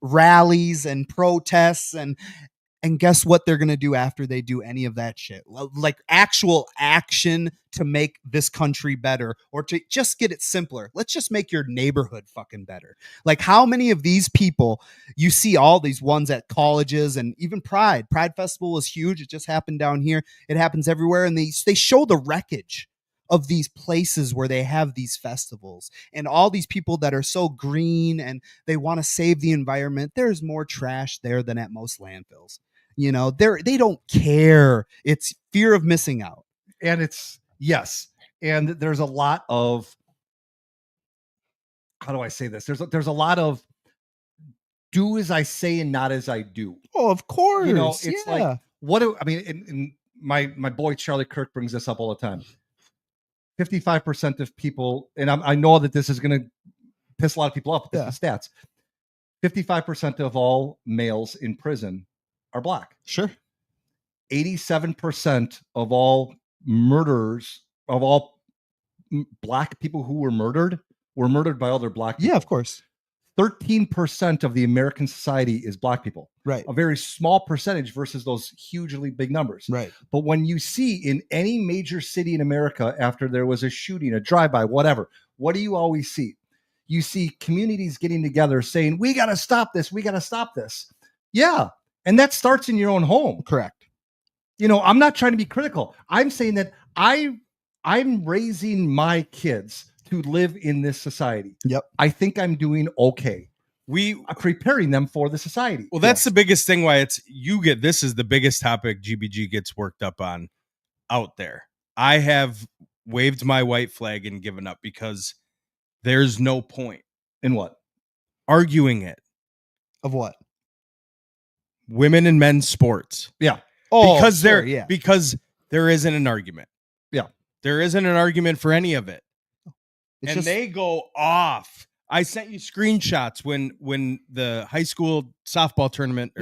rallies and protests, and guess what they're going to do after they do any of that shit? Like actual action to make this country better, or to just get it simpler. Let's just make your neighborhood fucking better. Like, how many of these people, you see all these ones at colleges, and even Pride Festival is huge. It just happened down here. It happens everywhere. And they show the wreckage of these places where they have these festivals, and all these people that are so green and they want to save the environment. There's more trash there than at most landfills. You know, they don't care. It's fear of missing out. And it's, yes. And there's a lot of, how do I say this? There's a lot of do as I say and not as I do. Oh, of course. You know, it's like, what do I mean? And my boy Charlie Kirk brings this up all the time. 55% of people, and I know that this is going to piss a lot of people off, but this is the stats. 55% of all males in prison are black. Sure. 87% of all murders, of all black people who were murdered by other black people. Yeah, of course. 13% of the American society is black people. Right. A very small percentage versus those hugely big numbers. Right. But when you see in any major city in America, after there was a shooting, a drive-by, whatever, what do you always see? You see communities getting together saying, we got to stop this. We got to stop this. Yeah. And that starts in your own home. Correct. You know, I'm not trying to be critical. I'm saying that I'm raising my kids to live in this society. Yep. I think I'm doing okay. I'm preparing them for the society. Well, that's the biggest thing why this is the biggest topic GBG gets worked up on out there. I have waved my white flag and given up, because there's no point in what? Arguing it. Of what? Women and men's sports. Yeah. Oh, because sure, because there isn't an argument. Yeah. There isn't an argument for any of it. It's They go off. I sent you screenshots when the high school softball tournament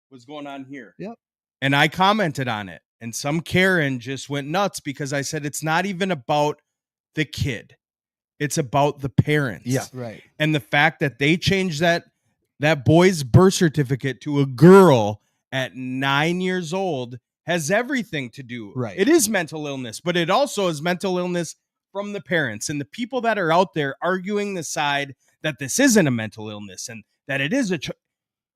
was going on here. Yep. And I commented on it. And some Karen just went nuts, because I said it's not even about the kid. It's about the parents. Yeah. Right. And the fact that they changed that boy's birth certificate to a girl at 9 years old has everything to do. Right. It is mental illness, but it also is mental illness from the parents and the people that are out there arguing the side that this isn't a mental illness and that it is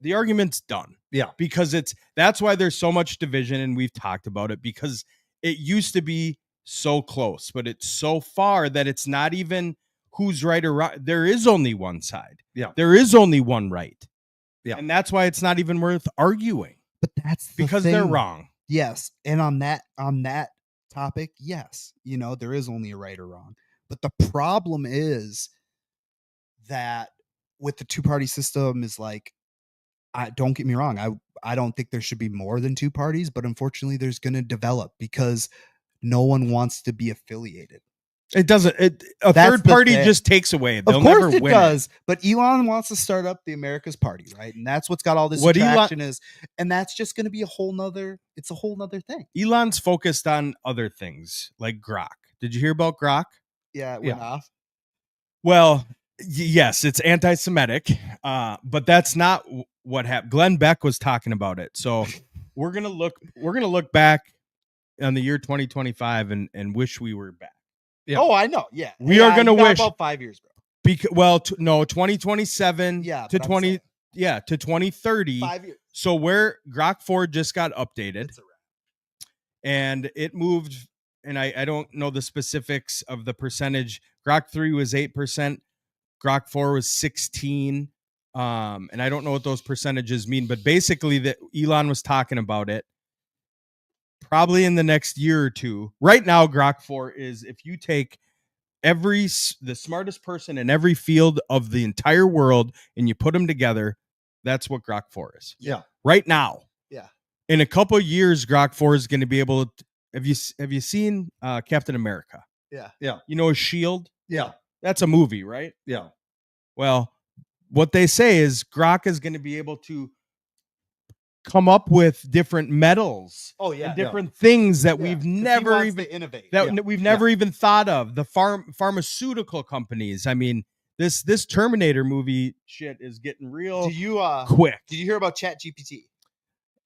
the argument's done. Yeah. Because that's why there's so much division, and we've talked about it, because it used to be so close, but it's so far that it's not even who's right or wrong. There is only one side. Yeah. There is only one right. Yeah. And that's why it's not even worth arguing, But that's the because they're thing. wrong. Yes. And on that topic, yes, you know, there is only a right or wrong. But the problem is that with the two-party system is like, don't get me wrong, I don't think there should be more than two parties, but unfortunately there's going to develop because no one wants to be affiliated. It doesn't. A That's third the party thing. just takes away. They'll Of course never it win. does, but Elon wants to start up the America's Party, right? And that's what's got all this What attraction is, and that's just going to be a whole nother thing. Elon's focused on other things like Grok. Did you hear about Grok? Yeah, it went off. Well, yes, it's anti-Semitic, but that's not what happened. Glenn Beck was talking about it. So we're gonna look back on the year 2025 and wish we were back. Yeah. Oh, I know. Yeah, We are gonna you got wish- about 5 years, bro. Because 2027 Yeah, to but I'm 20 saying. to 2030. 5 years. So where Grok 4 just got updated. It's a wrap. And it moved, and I don't know the specifics of the percentage. Grok 3 was 8%. Grok 4 was 16. And I don't know what those percentages mean, but basically that Elon was talking about it probably in the next year or two. Right now, Grok 4 is, if you take the smartest person in every field of the entire world and you put them together, that's what Grok 4 is. Yeah. Right now. Yeah. In a couple of years, Grok 4 is going to be able to. Have you seen Captain America? Yeah. Yeah. You know his shield? Yeah. That's a movie, right? Yeah. Well, what they say is Grok is going to be able to come up with different metals. Oh yeah. And different things that we've 'Cause he never wants even to innovate. that we've never even thought of. The pharmaceutical companies. I mean, this Terminator movie shit is getting real Do you quick. Did you hear about ChatGPT?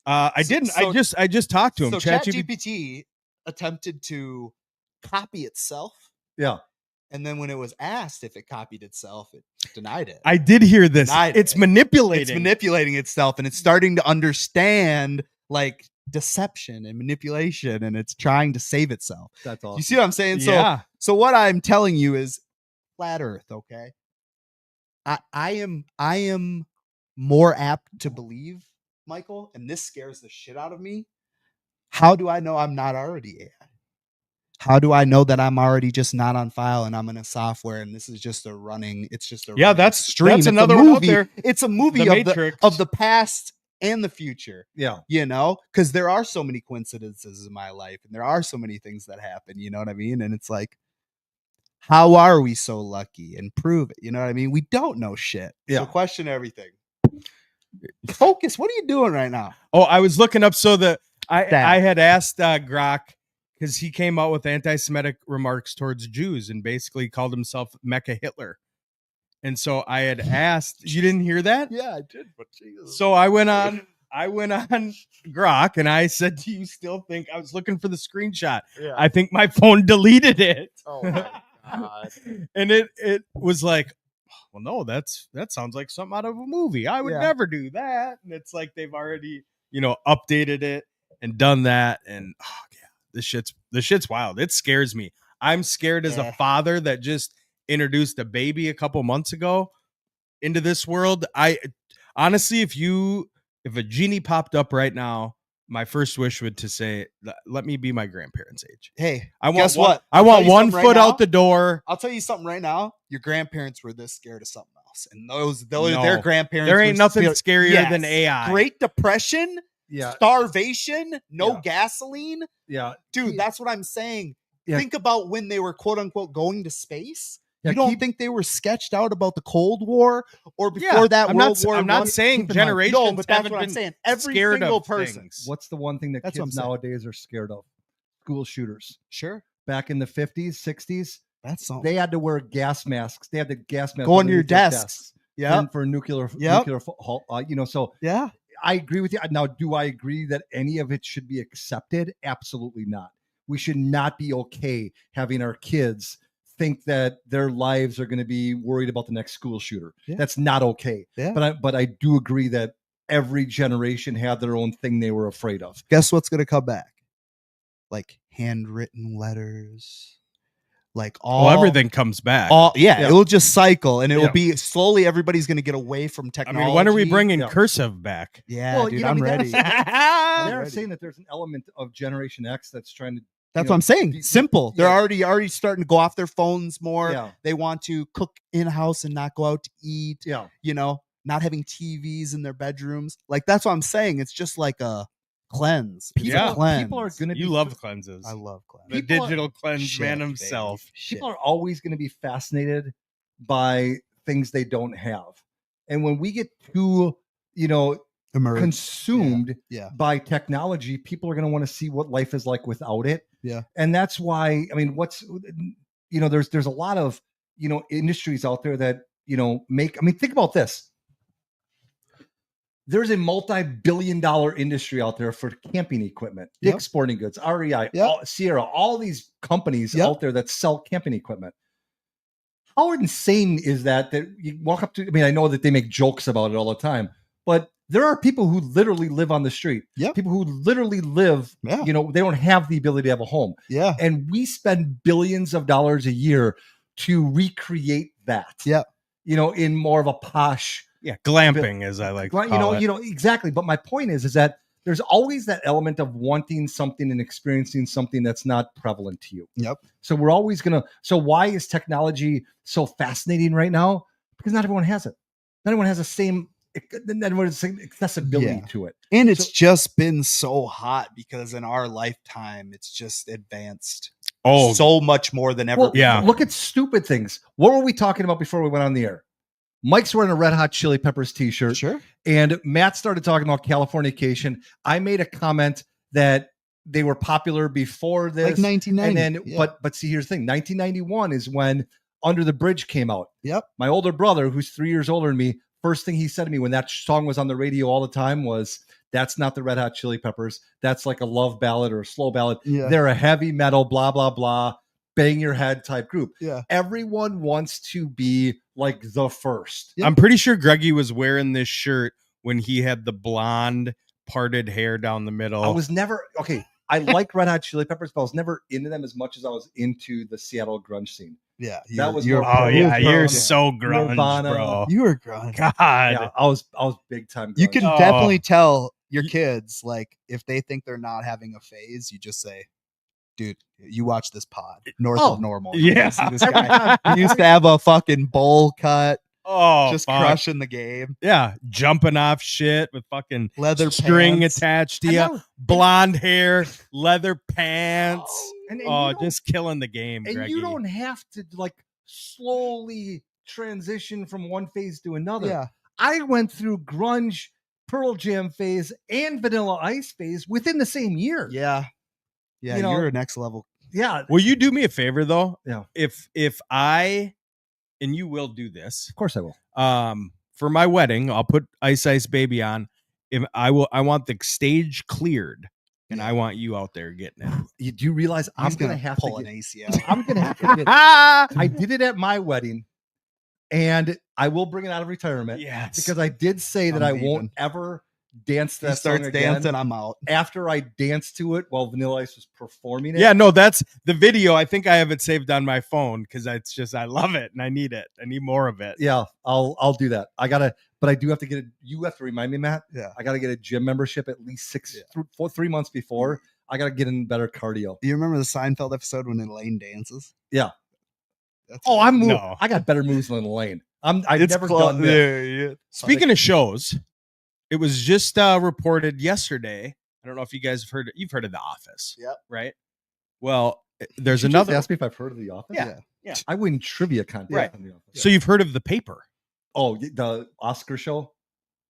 I didn't. I just talked to him. So ChatGPT. ChatGPT attempted to copy itself, Yeah. and then when it was asked if it copied itself, it denied it. I did hear this. Denied It's it. manipulating. It's manipulating itself, and it's starting to understand like deception and manipulation, and it's trying to save itself. That's awesome. You see what I'm saying? Yeah. So what I'm telling you is flat Earth. Okay. I am more apt to believe, Michael, and this scares the shit out of me. How do I know I'm not already AI? How do I know that I'm already just not on file and I'm in a software and this is just a running? It's just a Yeah, running that's stream. that's It's a another one out movie. there. It's a movie The of Matrix. the past and the future. Yeah. You know, because there are so many coincidences in my life and there are so many things that happen. You know what I mean? And it's like, how are we so lucky? And prove it. You know what I mean? We don't know shit. Yeah. So question everything. Focus. What are you doing right now? Oh, I was looking up. So I That. had asked Grok because he came out with anti-Semitic remarks towards Jews and basically called himself Mecha Hitler. And so I had asked, you didn't hear that? Yeah, I did. But Jesus. So I went on Grok and I said, do you still think, I was looking for the screenshot. Yeah. I think my phone deleted it. Oh my God. And it was like, well, no, that sounds like something out of a movie. I would Yeah. never do that. And it's like they've already, updated it and done that. And oh yeah, the shit's wild. It scares me. I'm scared as a father that just introduced a baby a couple months ago into this world. I honestly, if a genie popped up right now, my first wish would to say, let me be my grandparents' age. Hey, I want guess one, what? I I'll want tell you one something foot right out now. the door. I'll tell you something right now. Your grandparents were this scared of something else, and those No. their grandparents. There ain't were nothing scared- scarier than AI. Great Depression, Yeah. starvation, no Yeah. gasoline, Yeah. dude. That's what I'm saying. Yeah. Think about when they were quote unquote going to space. Yeah, You don't keep- think they were sketched out about the Cold War or before Yeah, that I'm World not, War I'm not One? saying keep in mind- generations No, but that's haven't what I'm been saying. Every scared single of person. things. What's the one thing that That's what I'm kids saying. nowadays are scared of? School shooters. Sure, Back in the 50s, 60s, that's something. they had to wear gas masks. They had the gas mask Go under your underneath their desks. Yeah, for nuclear. Yep. So yeah. I agree with you. Now, do I agree that any of it should be accepted? Absolutely not. We should not be okay having our kids think that their lives are going to be worried about the next school shooter. Yeah. That's not okay. Yeah. But I do agree that every generation had their own thing they were afraid of. Guess what's gonna come back? Like handwritten letters, like all Everything comes back. Yeah. it will just cycle, and it will Yeah. be slowly. Everybody's gonna get away from I technology. mean, when are we bringing Yeah. cursive back? Yeah, Well, dude, you know, I I'm mean, ready. They're ready. saying that there's an element of Generation X that's trying to. That's you know, what I'm saying. the- Simple. They're yeah. already starting to go off their phones more. Yeah. They want to cook in house and not go out to eat. Yeah. You know, not having TVs in their bedrooms. Like that's what I'm saying. It's just like a cleanse. It's a Yeah. cleanse. People are going to You love cleanses. I love cleanse. the people are- digital cleanse Shit, man baby. himself. Shit. People are always going to be fascinated by things they don't have. And when we get too, Immersed. consumed Yeah. by technology, people are going to want to see what life is like without it. Yeah. And that's why, I mean, there's a lot of, industries out there that, think about this. There's a multi-billion-dollar industry out there for camping equipment, Yep. Dick's Sporting Goods, REI, Yep. Sierra, all these companies Yep. out there that sell camping equipment. How insane is that you walk up to, I mean, I know that they make jokes about it all the time, but there are people who literally live on the street. Yep. People who literally live, Yeah. they don't have the ability to have a home. Yeah. And we spend billions of dollars a year to recreate that. Yep. in more of a posh, glamping, as I like to right, call it. exactly. But my point is that there's always that element of wanting something and experiencing something that's not prevalent to you. Yep. So we're always so why is technology so fascinating right now? Because not everyone has it. Not everyone has the same accessibility to it. And it's just been so hot because in our lifetime, it's just advanced so much more than ever. Well, Yeah. Look at stupid things. What were we talking about before we went on the air? Mike's wearing a Red Hot Chili Peppers t-shirt. Sure. And Matt started talking about Californication. I made a comment that they were popular before this. Like 1990. And then, but see, here's the thing. 1991 is when Under the Bridge came out. Yep. My older brother, who's 3 years older than me, first thing he said to me when that song was on the radio all the time was, that's not the Red Hot Chili Peppers. That's like a love ballad or a slow ballad. Yeah. They're a heavy metal, blah, blah, blah, bang your head type group. Yeah. Everyone wants to be like the first. I'm pretty sure Greggy was wearing this shirt when he had the blonde parted hair down the middle. I was never, okay, I like Red Hot Chili Peppers, but I was never into them as much as I was into the Seattle grunge scene. Yeah. That was you're more Oh yeah, Pearl you're Jam, so grunge, Nirvana. bro. You were grunge. God. Yeah, I was big time grunge. You can Oh. definitely tell your kids, like, if they think they're not having a phase, you just say, dude, you watch this pod, North of Normal. yeah. You see this guy? He used to have a fucking bowl cut, Oh, just fuck. crushing the game. Yeah, jumping off shit with fucking Leather string pants. attached to I you, know. blonde hair, leather pants. And you Oh, don't- just killing the game, and Greggy. you don't have to like slowly transition from one phase to another. Yeah. I went through grunge, Pearl Jam phase, and Vanilla Ice phase within the same year. Yeah. Yeah. You know- You're a next level. Yeah, Will you do me a favor though? Yeah. If I, and you will do this, of course I will. for my wedding, I'll put Ice Ice Baby on. If I want the stage cleared, and I want you out there getting it. You do realize I'm He's gonna have to pull get, an ACL. I'm gonna have to get. I did it at my wedding, and I will bring it out of retirement. Yes. Because I did say that I'm I won't leaving. ever dance He that starts song again dancing, I'm out. after I danced to it while Vanilla Ice was performing it. Yeah, no, that's the video. I think I have it saved on my phone because it's just I love it and I need it. I need more of it. Yeah, I'll do that. But I do have to get it. You have to remind me, Matt. Yeah. I got to get a gym membership at least 3 months before. I got to get in better cardio. You remember the Seinfeld episode when Elaine dances? Yeah. That's Oh, I'm moving. No. I got better moves than Elaine. I've it's never close. done this. Yeah. Speaking of shows, it was just reported yesterday. I don't know if you guys have heard it. You've heard of The Office. Yep. Right. Well, there's You just another. asked me if I've heard of The Office. Yeah. I win trivia contest Right. on The Office. So you've heard of The Paper. Oh, the Oscar show.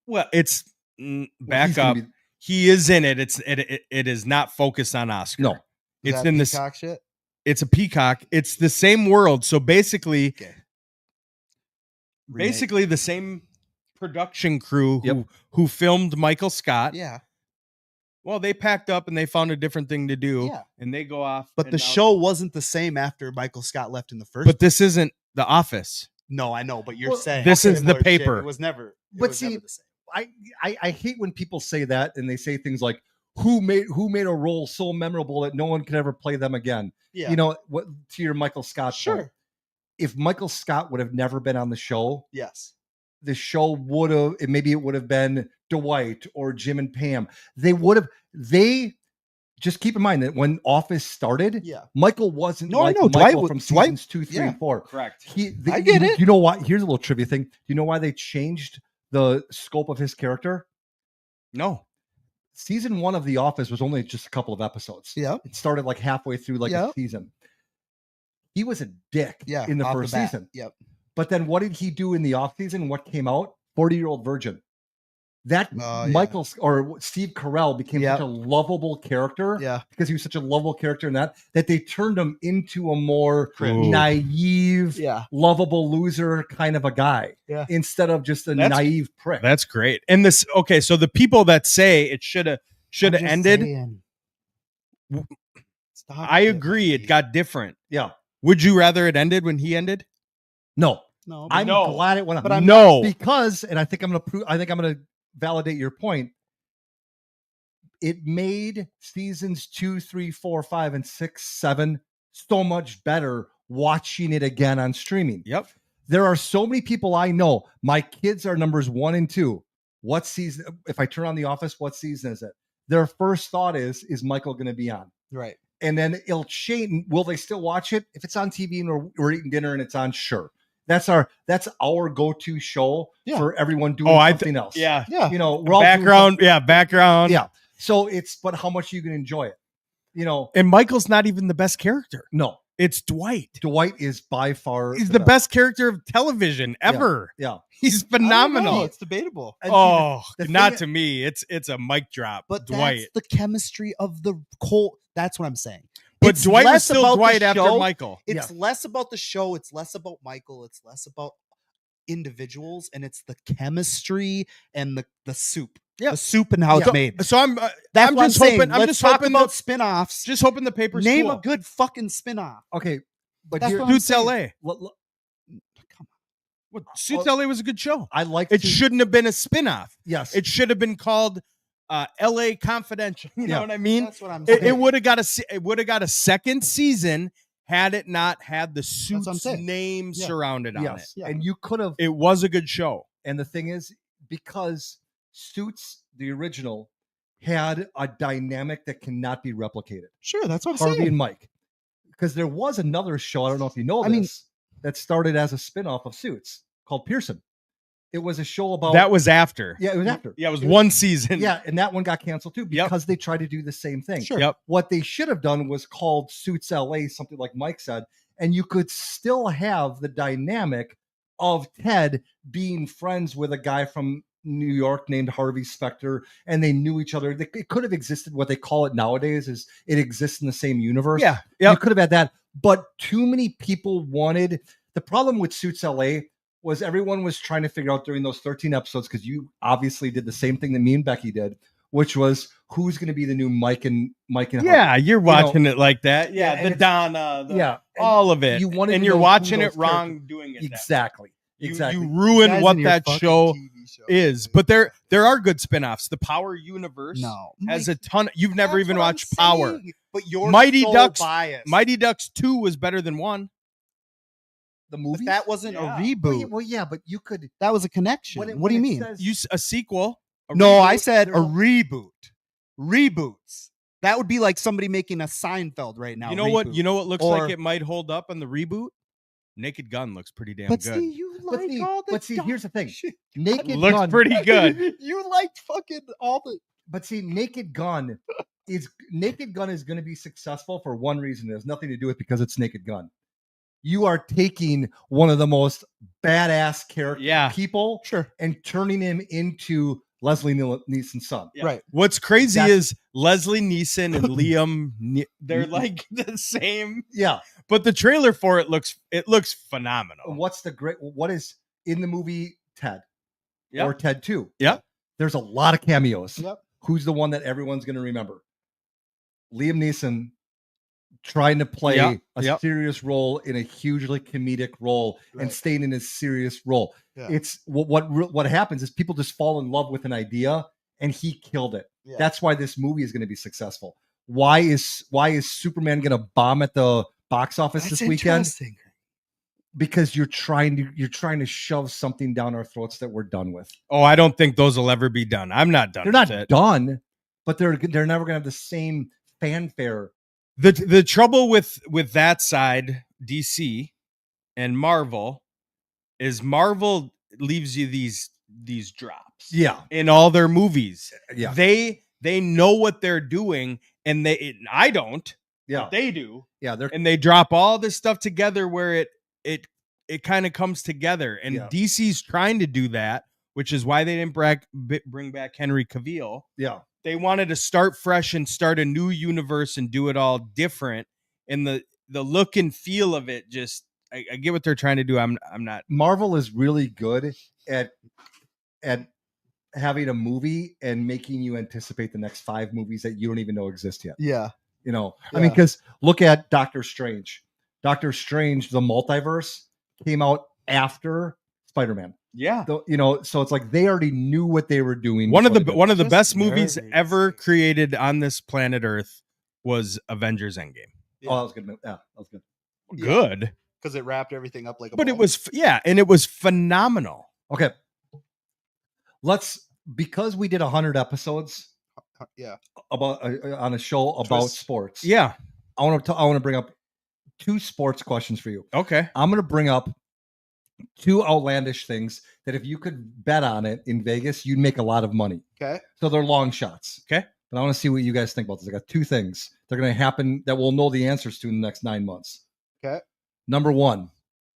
Well, it's Well, back he's gonna up. be- He is in it. It is not focused on Oscar. No. Is It's that in this. Peacock shit. It's a Peacock. It's the same world. So basically, Okay. Remake. basically the same production crew Yep. who filmed Michael Scott. Yeah. Well, they packed up and they found a different thing to do. Yeah. And they go off. But and the now- show wasn't the same after Michael Scott left in the first. But this isn't The Office. no, I know. But you're Well, saying this is The similar shit. Paper. It was never. It But was see, never the same. I hate when people say that and they say things like, who made a role so memorable that no one could ever play them again? Yeah. You know, what to your Michael Scott point, Sure. if Michael Scott would have never been on the show, Yes. the show would have it would have been Dwight or Jim and Pam. They just keep in mind that when Office started, Yeah. Michael wasn't No, I like know. Dwight Michael was- from Dwight- seasons 2, 3, yeah. and 4. Correct. I get it. You know why? Here's a little trivia thing. Do you know why they changed the scope of his character? No. Season 1 of The Office was only just a couple of episodes. Yeah. It started like halfway through a Yep. season. He was a dick Yeah. in the off first bat. season. Yep. But then what did he do in the off season? What came out? 40-Year-Old Virgin. That Oh, yeah. Michael or Steve Carell became Yep. such a lovable character Yeah. because he was such a lovable character in that they turned him into a more Cringe. naive, Yeah. lovable loser kind of a guy. Yeah. Instead of just a That's- naive prick. That's great. And this, okay, so the people that say it should have I'm just ended, saying. Stop I it, agree. It Mikey. got different. Yeah. Would you rather it ended when he ended? No. No. I'm No. glad it went on. But I'm no. Because, and I think I'm gonna validate your point. It made seasons 2, 3, 4, 5, and 6, 7 so much better watching it again on streaming. Yep. There are so many people I know. My kids are numbers 1 and 2. What season? If I turn on The Office, what season is it? Their first thought is Michael going to be on? Right. And then it'll change. Will they still watch it? If it's on TV and we're eating dinner and it's on, sure. That's our go-to show for everyone doing something else. Yeah. You know, we're all background. Yeah. Background. Yeah. So but how much you can enjoy it, you know? And Michael's not even the best character. No, it's Dwight. Dwight is by far He's the best character of television ever. Yeah. He's phenomenal. It's debatable. And Oh, not to me. It's a mic drop. But Dwight. that's the chemistry of the whole. That's what I'm saying. But It's Dwight was less still about the Dwight after show. Michael. It's less about the show. It's less about Michael. It's less about individuals, and it's the chemistry and the soup. Yeah. The soup and how it's made. So I'm That's I'm what just I'm saying. hoping. I'm Let's just talk hoping about that spin-offs. just hoping the paper's Name cool. a good fucking spin-off. Okay, but That's here, what I'm Suits saying. LA. Come Come What, Suits LA was a good show. I like It shouldn't have been a spin-off. Yes, It should have been called LA Confidential. You know what I mean? That's what I'm saying. It would have got a second season had it not had the what I'm Suits saying. name Yeah. surrounded on it. yes, and you could have. It was a good show. And the thing is, because Suits, the original, had a dynamic that cannot be replicated. Sure, that's what I'm Harvey saying. and Mike. Because there was another show, I don't know if you know this, that started as a spinoff of Suits called Pearson. It was a show about That was after. Yeah, it was after. Yeah, it was one season. Yeah, and that one got canceled too Yep. because they tried to do the same thing. Sure. Yep. What they should have done was called Suits LA, something like Mike said, and you could still have the dynamic of Ted being friends with a guy from New York named Harvey Specter, and they knew each other. It could have existed. What they call it nowadays is it exists in the same universe. Yeah. You Yep. could have had that, but too many people wanted. The problem with Suits LA was everyone was trying to figure out during those 13 episodes, because you obviously did the same thing that me and Becky did, which was who's going to be the new Mike and Harvey. Yeah, you're watching it like that. Yeah, and the it's- Donna, and all of it. you wanted and to you're know who watching those it wrong, characters- doing it that way. Exactly. Exactly. You ruin Guys what in your that fucking show TV show. is. But there are good spin-offs. The Power Universe No. has Mike, a ton. You've never that's even what I'm watched Power. saying, But you're Mighty so Ducks- biased. Mighty Ducks 2 was better than 1. The But movie. that wasn't Yeah. a reboot. Well, yeah, but you could. That was a connection. when it- What do you when it mean? says- A sequel. a No, I reboot. said a there's a- reboot. Reboots. That would be like somebody making a Seinfeld right now. You know what? reboot. You know what looks Or- like it might hold up on the reboot. Naked Gun looks pretty damn But good. see, you But like see- all the. but see, here's the thing. shit. Naked Looks Gun. pretty good. You liked fucking all the. But see, Naked Gun is going to be successful for one reason. It has nothing to do with because it's Naked Gun. You are taking one of the most badass character Yeah. people Sure. and turning him into Leslie Neeson's son. Yeah. Right. What's crazy That's- is Leslie Neeson and Liam. They're like the same, Yeah. but the trailer for it looks phenomenal. What is in the movie Ted Yep. or Ted 2? Yep. There's a lot of cameos. Yep. Who's the one that everyone's going to remember? Liam Neeson trying to play Yep, a yep. serious role in a hugely comedic role and Right. staying in a serious role. Yeah. It's what happens is people just fall in love with an idea, and he killed it. Yeah. That's why this movie is going to be successful. Why is Superman going to bomb at the box office That's this weekend? interesting. Because you're trying to shove something down our throats that we're done with. Oh, I don't think those will ever be done. I'm not done. They're with not it. done, but they're never going to have the same fanfare. The trouble with that side, DC and Marvel, is Marvel leaves you these drops Yeah, in all their movies. yeah, They know what they're doing, and I don't. yeah, They do, yeah. They're and they drop all this stuff together where it kind of comes together. And Yeah. DC's trying to do that, which is why they didn't bring back Henry Cavill. yeah. They wanted to start fresh and start a new universe and do it all different. And the look and feel of it, just I get what they're trying to do. I'm not. Marvel is really good at having a movie and making you anticipate the next 5 movies that you don't even know exist yet. Yeah. I mean, Yeah. because look at Doctor Strange. Doctor Strange, the multiverse came out after Spider-Man. Yeah. So it's like they already knew what they were doing. One of the before they did. one of the Just best movies very ever sick. created on this planet Earth was Avengers Endgame. Oh, that was good. Yeah, that was good. Good. because it wrapped everything up like a But it bow. was and it was phenomenal. Okay. Because we did 100 episodes Yeah. about on a show about Twist. sports. Yeah. I want to bring up 2 sports questions for you. Okay. I'm going to bring up 2 outlandish things that if you could bet on it in Vegas, you'd make a lot of money. Okay. So they're long shots. Okay. But I want to see what you guys think about this. I got 2 things that are going to happen that we'll know the answers to in the next 9 months. Okay. Number 1,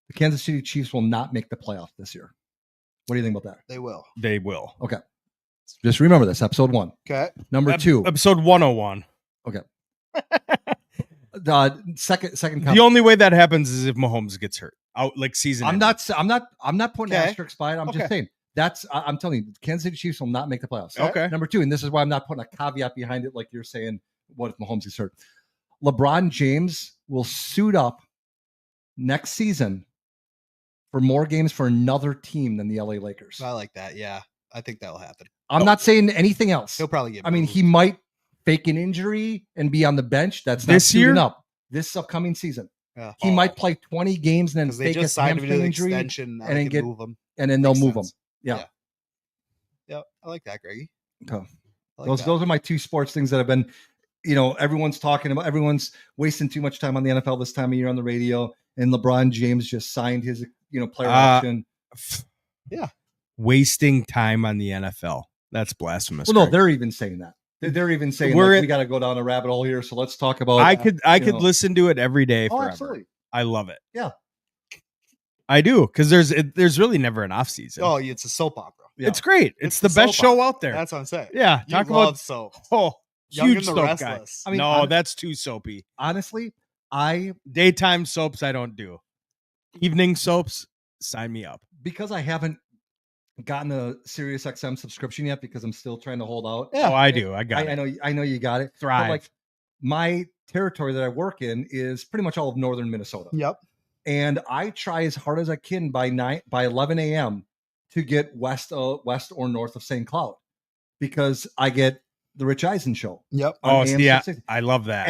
the Kansas City Chiefs will not make the playoff this year. What do you think about that? They will. They will. Okay. Just remember this, episode 1. Okay. Number 2, Episode 101. second The comment. only way that happens is if Mahomes gets hurt out like season. I'm not putting Okay. asterisks by it. I'm Okay. just saying I'm telling you, Kansas City Chiefs will not make the playoffs. Okay. Number 2, and this is why I'm not putting a caveat behind it, like you're saying, what if Mahomes is hurt? LeBron James will suit up next season for more games for another team than the LA Lakers. I like that. Yeah. I think that'll happen. I'm not saying anything else. He'll probably get I mean, moved. he might fake an injury and be on the bench. That's not This year? suiting up this upcoming season. Yeah. He might play 20 games and then Because they fake a just signed him to hamstring an injury, extension. and then get- move him. and then they'll Makes move sense. him. Yeah. Yeah. I like that, Greggy. Okay. I like Those that. those are my 2 sports things that have been, everyone's talking about. Everyone's wasting too much time on the NFL this time of year on the radio. And LeBron James just signed his, player option. Wasting time on the NFL. That's blasphemous. Well, no, Greg. they're even saying that. They're even saying We're like, in- we got to go down a rabbit hole here. So let's talk about. I could you know. listen to it every day Oh, forever. absolutely. I love it. Yeah. I do, because there's really never an off season. Oh, it's a soap opera. Yeah. It's great. It's the the best soap show opera. out there. That's what I'm saying. Yeah, You talk love about soap. huge Young and the soap guy. Restless. I mean, No, that's too soapy. Honestly, I Daytime soaps I don't do. Evening soaps, sign me up. because I haven't gotten a Sirius XM subscription yet because I'm still trying to hold out. Oh, I do. I got it. I know you got it. But, Thrive. like my territory that I work in is pretty much all of northern Minnesota. Yep. And I try as hard as I can by 11 a.m. to get west or north of St. Cloud because I get the Rich Eisen show. Yep. Oh, on AM yeah, 660. I love that.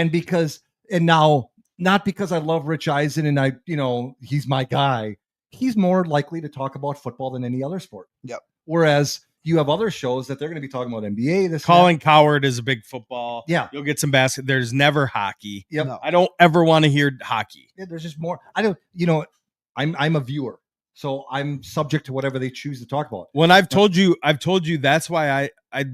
And now not because I love Rich Eisen and he's my guy. He's more likely to talk about football than any other sport. Yep. Whereas you have other shows that they're going to be talking about NBA. This Colin Coward is a big football. Yeah. You'll get some basket. There's never hockey. Yep. No. I don't ever want to hear hockey. Yeah, there's just more. I don't. I'm a viewer, so I'm subject to whatever they choose to talk about. When I've told you that's why I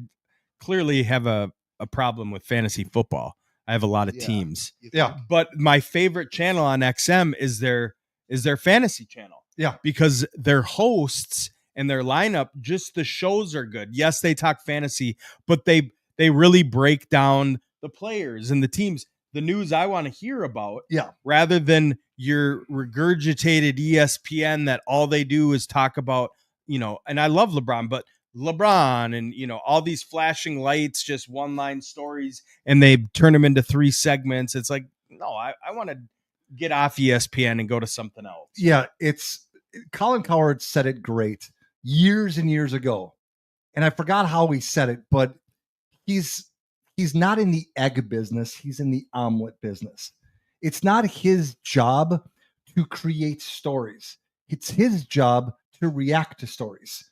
clearly have a problem with fantasy football. I have a lot of Yeah. teams. Yeah. But my favorite channel on XM is their fantasy channel. Yeah. Because their hosts and their lineup, just the shows are good. Yes, they talk fantasy, but they really break down the players and the teams, the news I want to hear about. Yeah. Rather than your regurgitated ESPN that all they do is talk about, and I love LeBron, but LeBron and, all these flashing lights, just one-line stories, and they turn them into 3 segments. It's like, no, I want to get off ESPN and go to something else. Yeah, it's Colin Coward said it great years and years ago, and I forgot how he said it, but he's not in the egg business; he's in the omelet business. It's not his job to create stories; it's his job to react to stories.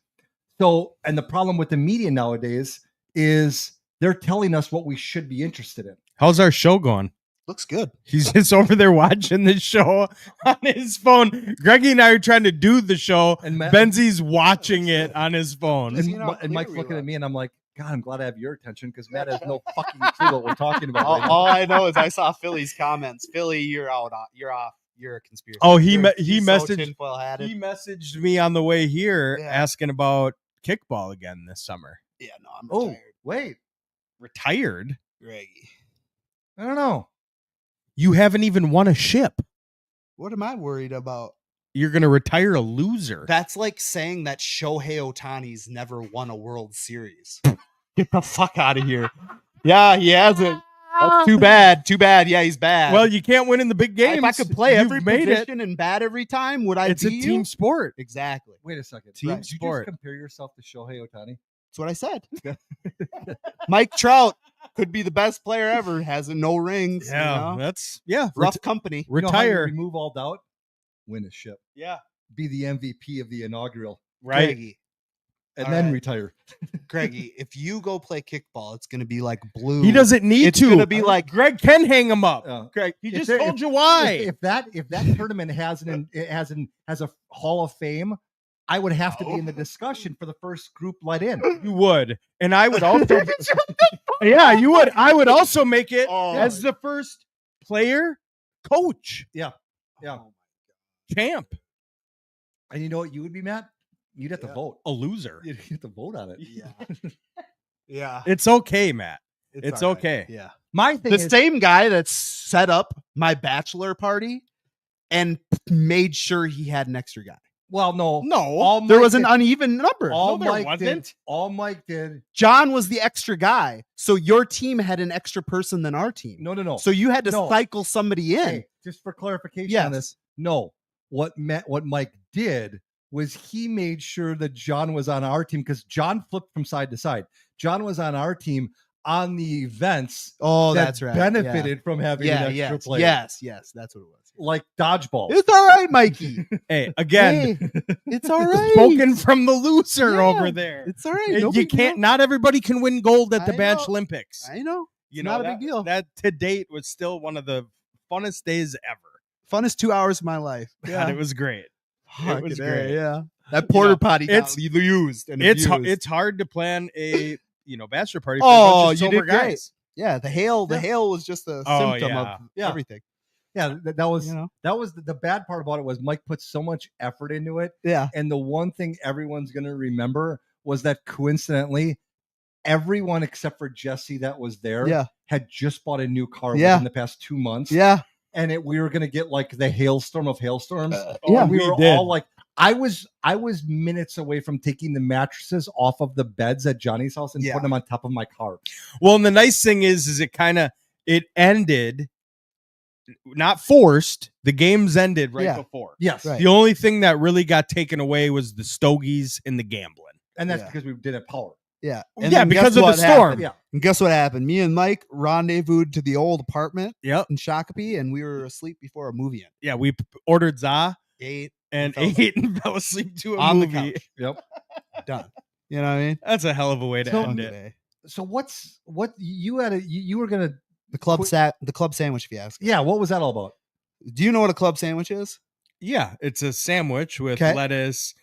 So, and the problem with the media nowadays is they're telling us what we should be interested in. How's our show going? Looks good. He's just over there watching the show on his phone. Greggy and I are trying to do the show, And Matt- Benzi's watching it on his phone. And, You know, and Mike's clear looking we at me, and I'm like, God, I'm glad I have your attention because Matt has no fucking clue what we're talking about. right now. All I know is I saw Philly's comments. Philly, you're out. You're off. You're a conspiracy. Oh, he He's so messaged tinfoil-hatted. he messaged me on the way here Yeah. asking about kickball again this summer. Yeah, no, I'm Oh, retired. wait, Retired? Greggy. I don't know. You haven't even won a ship. What am I worried about? You're going to retire a loser. That's like saying that Shohei Ohtani's never won a World Series. Get the fuck out of here. Yeah, he hasn't. That's too bad. Too bad. Yeah, he's bad. Well, you can't win in the big games. if I could play You've every made it. position and bat every time, would I It's a beat team you? sport. Exactly. Wait a second. Team Did you sport. just compare yourself to Shohei Ohtani? That's what I said. Mike Trout could be the best player ever. Has no rings. Yeah, You know? that's Rough company. You know how you retire. remove all doubt. win a ship, Yeah. be the MVP of the inaugural, Right. Greggy, and All then right. retire. Greggy, if you go play kickball, it's gonna be like blue. He doesn't need It's to. gonna be like Greg can hang him up. Greg, He if just there- told if- you why. If that tournament has a Hall of Fame, I would have to be in the discussion for the first group let in. You would. And I would also Yeah, you would. I would also make it Oh. as the first player coach. Yeah. Champ. And you know what you would be, Matt? You'd have to vote. A loser. You'd have to vote on it. Yeah. Yeah. It's okay, Matt. It's all right. okay. Yeah. My thing The is, same guy that set up my bachelor party and made sure he had an extra guy. well, no, No. all There Mike was an did- uneven number. all No, there Mike did. wasn't. All Mike did. John was the extra guy. So your team had an extra person than our team. No. So you had to No. cycle somebody in. Hey, just for clarification on Yes. this, no. What Mike did was he made sure that John was on our team because John flipped from side to side. John was on our team on the events Oh, that that's right. benefited from having Yeah, an extra yes, player. yes, that's what it was. Like dodgeball. It's all right, Mikey. Hey, again, Hey, it's all right. spoken from the loser Yeah, over there. It's all right. You No big can't. deal. Not everybody can win gold at the I Bench know. Olympics. I know. You It's know, not a that, big deal. That to date was still one of the funnest days ever. Funnest 2 hours of my life. God, it was great. Fucking was A, great. Yeah. That porta know, potty it's- got used and It's abused. it's hard to plan a bachelor party. For Oh, a bunch of you sober did great. guys. Yeah, the hail was just a Oh, symptom yeah. of Yeah. everything. Yeah, that was You know? the bad part about it was Mike put so much effort into it. Yeah. And the one thing everyone's going to remember was that coincidentally, everyone except for Jesse that was there Yeah. had just bought a new car Yeah. within the past 2 months. Yeah. And we were going to get like the hailstorm of hailstorms. yeah, And we we were did. all like, I was minutes away from taking the mattresses off of the beds at Johnny's house and Yeah. putting them on top of my car. Well, and the nice thing is it ended, not forced. The games ended right Yeah. before. Yes. Right. The only thing that really got taken away was the stogies and the gambling. And that's Yeah. because we did it power. Yeah. Yeah, then because guess of the what storm. happened? Yeah. And guess what happened? Me and Mike rendezvoused to the old apartment Yep. in Shakopee, and we were asleep before a movie ended. Yeah, we ordered za Ate and fell ate and fell asleep to a on the movie. couch. Yep. Done. You know what I mean? That's a hell of a way to So- end Fucking it. A. So what you had you were gonna The club Quit- the club sandwich, if you ask. yeah, what was that all about? Do you know what a club sandwich is? Yeah, it's a sandwich with 'Kay. lettuce,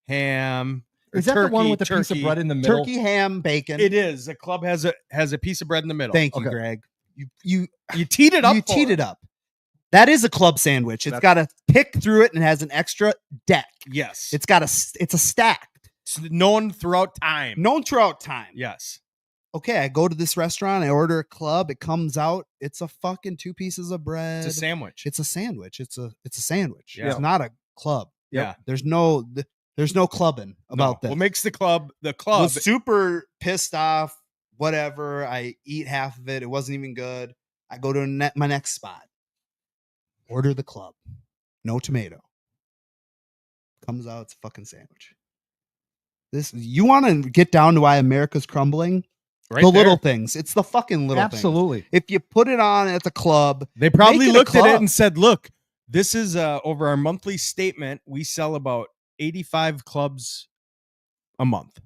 ham. or Is that the one with the piece of turkey. bread in the middle? Turkey, ham, bacon. It is. The club has a piece of bread in the middle. Thank you, Okay. Greg. You You teed it up. you for teed it him. up. That is a club sandwich. It's That's- got a pick through it and it has an extra deck. Yes. It's a stacked. It's known throughout time. Known throughout time. Yes. Okay, I go to this restaurant, I order a club, it comes out, it's a fucking 2 pieces of bread. It's a sandwich. It's a sandwich. It's a sandwich. Yeah. It's not a club. Yeah. There's no clubbing about No. this. What makes the club the I club? was super pissed off. Whatever. I eat half of it. It wasn't even good. I go to my next spot. Order the club. No tomato. Comes out. It's a fucking sandwich. You want to get down to why America's crumbling? right the there. little things. It's the fucking little things. Absolutely. If you put it on at the club, They probably Make it a looked at it club. and said, "Look, this is over our monthly statement. We sell about 85 clubs a month.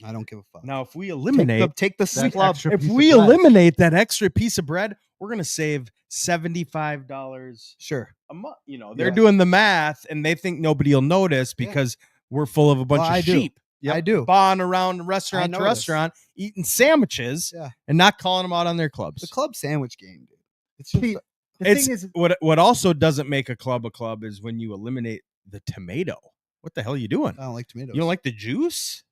I don't give a fuck. Now, if we eliminate Take the That club. extra if piece of we bread. eliminate that extra piece of bread, we're gonna save $75 Sure. a month. You know, they're Yeah. doing the math and they think nobody will notice Yeah. because we're full of a bunch Well, of I do. sheep Yep. I do. bawing around restaurant to notice. restaurant, eating sandwiches Yeah. and not calling them out on their clubs. The club sandwich game, dude. It's just See, the It's thing is, what also doesn't make a club is when you eliminate the tomato. What the hell are you doing? I don't like tomatoes. You don't like the juice?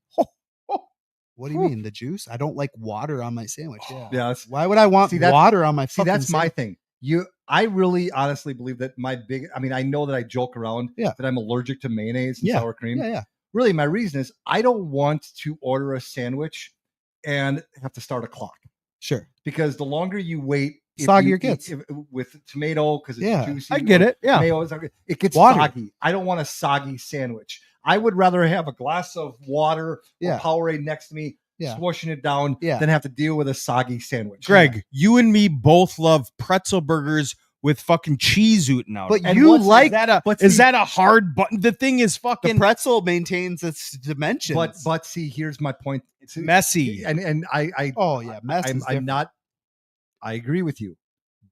What do you mean? The juice? I don't like water on my sandwich. Yeah. yeah, that's, Why would I want See, that's- water on my see, fucking that's my sandwich? thing. I really honestly believe that I know that I joke around Yeah. that I'm allergic to mayonnaise and Yeah. sour cream. Yeah, yeah. Really, my reason is I don't want to order a sandwich and have to start a clock Sure. because the longer you wait, if Soggy you your kids. eat- with tomato because it's Yeah, juicy. I get or it. Yeah. Mayo is it gets Water. soggy. I don't want a soggy sandwich. I would rather have a glass of water Yeah. or Powerade next to me, Yeah. swishing it down, Yeah. than have to deal with a soggy sandwich. Greg, you and me both love pretzel burgers with fucking cheese ooting out. But of it. you Is like that a but is see- that a hard button? The thing is the fucking pretzel maintains its dimensions. But see, here's my point. it's messy. And I oh yeah, mess is I'm different. not. I agree with you,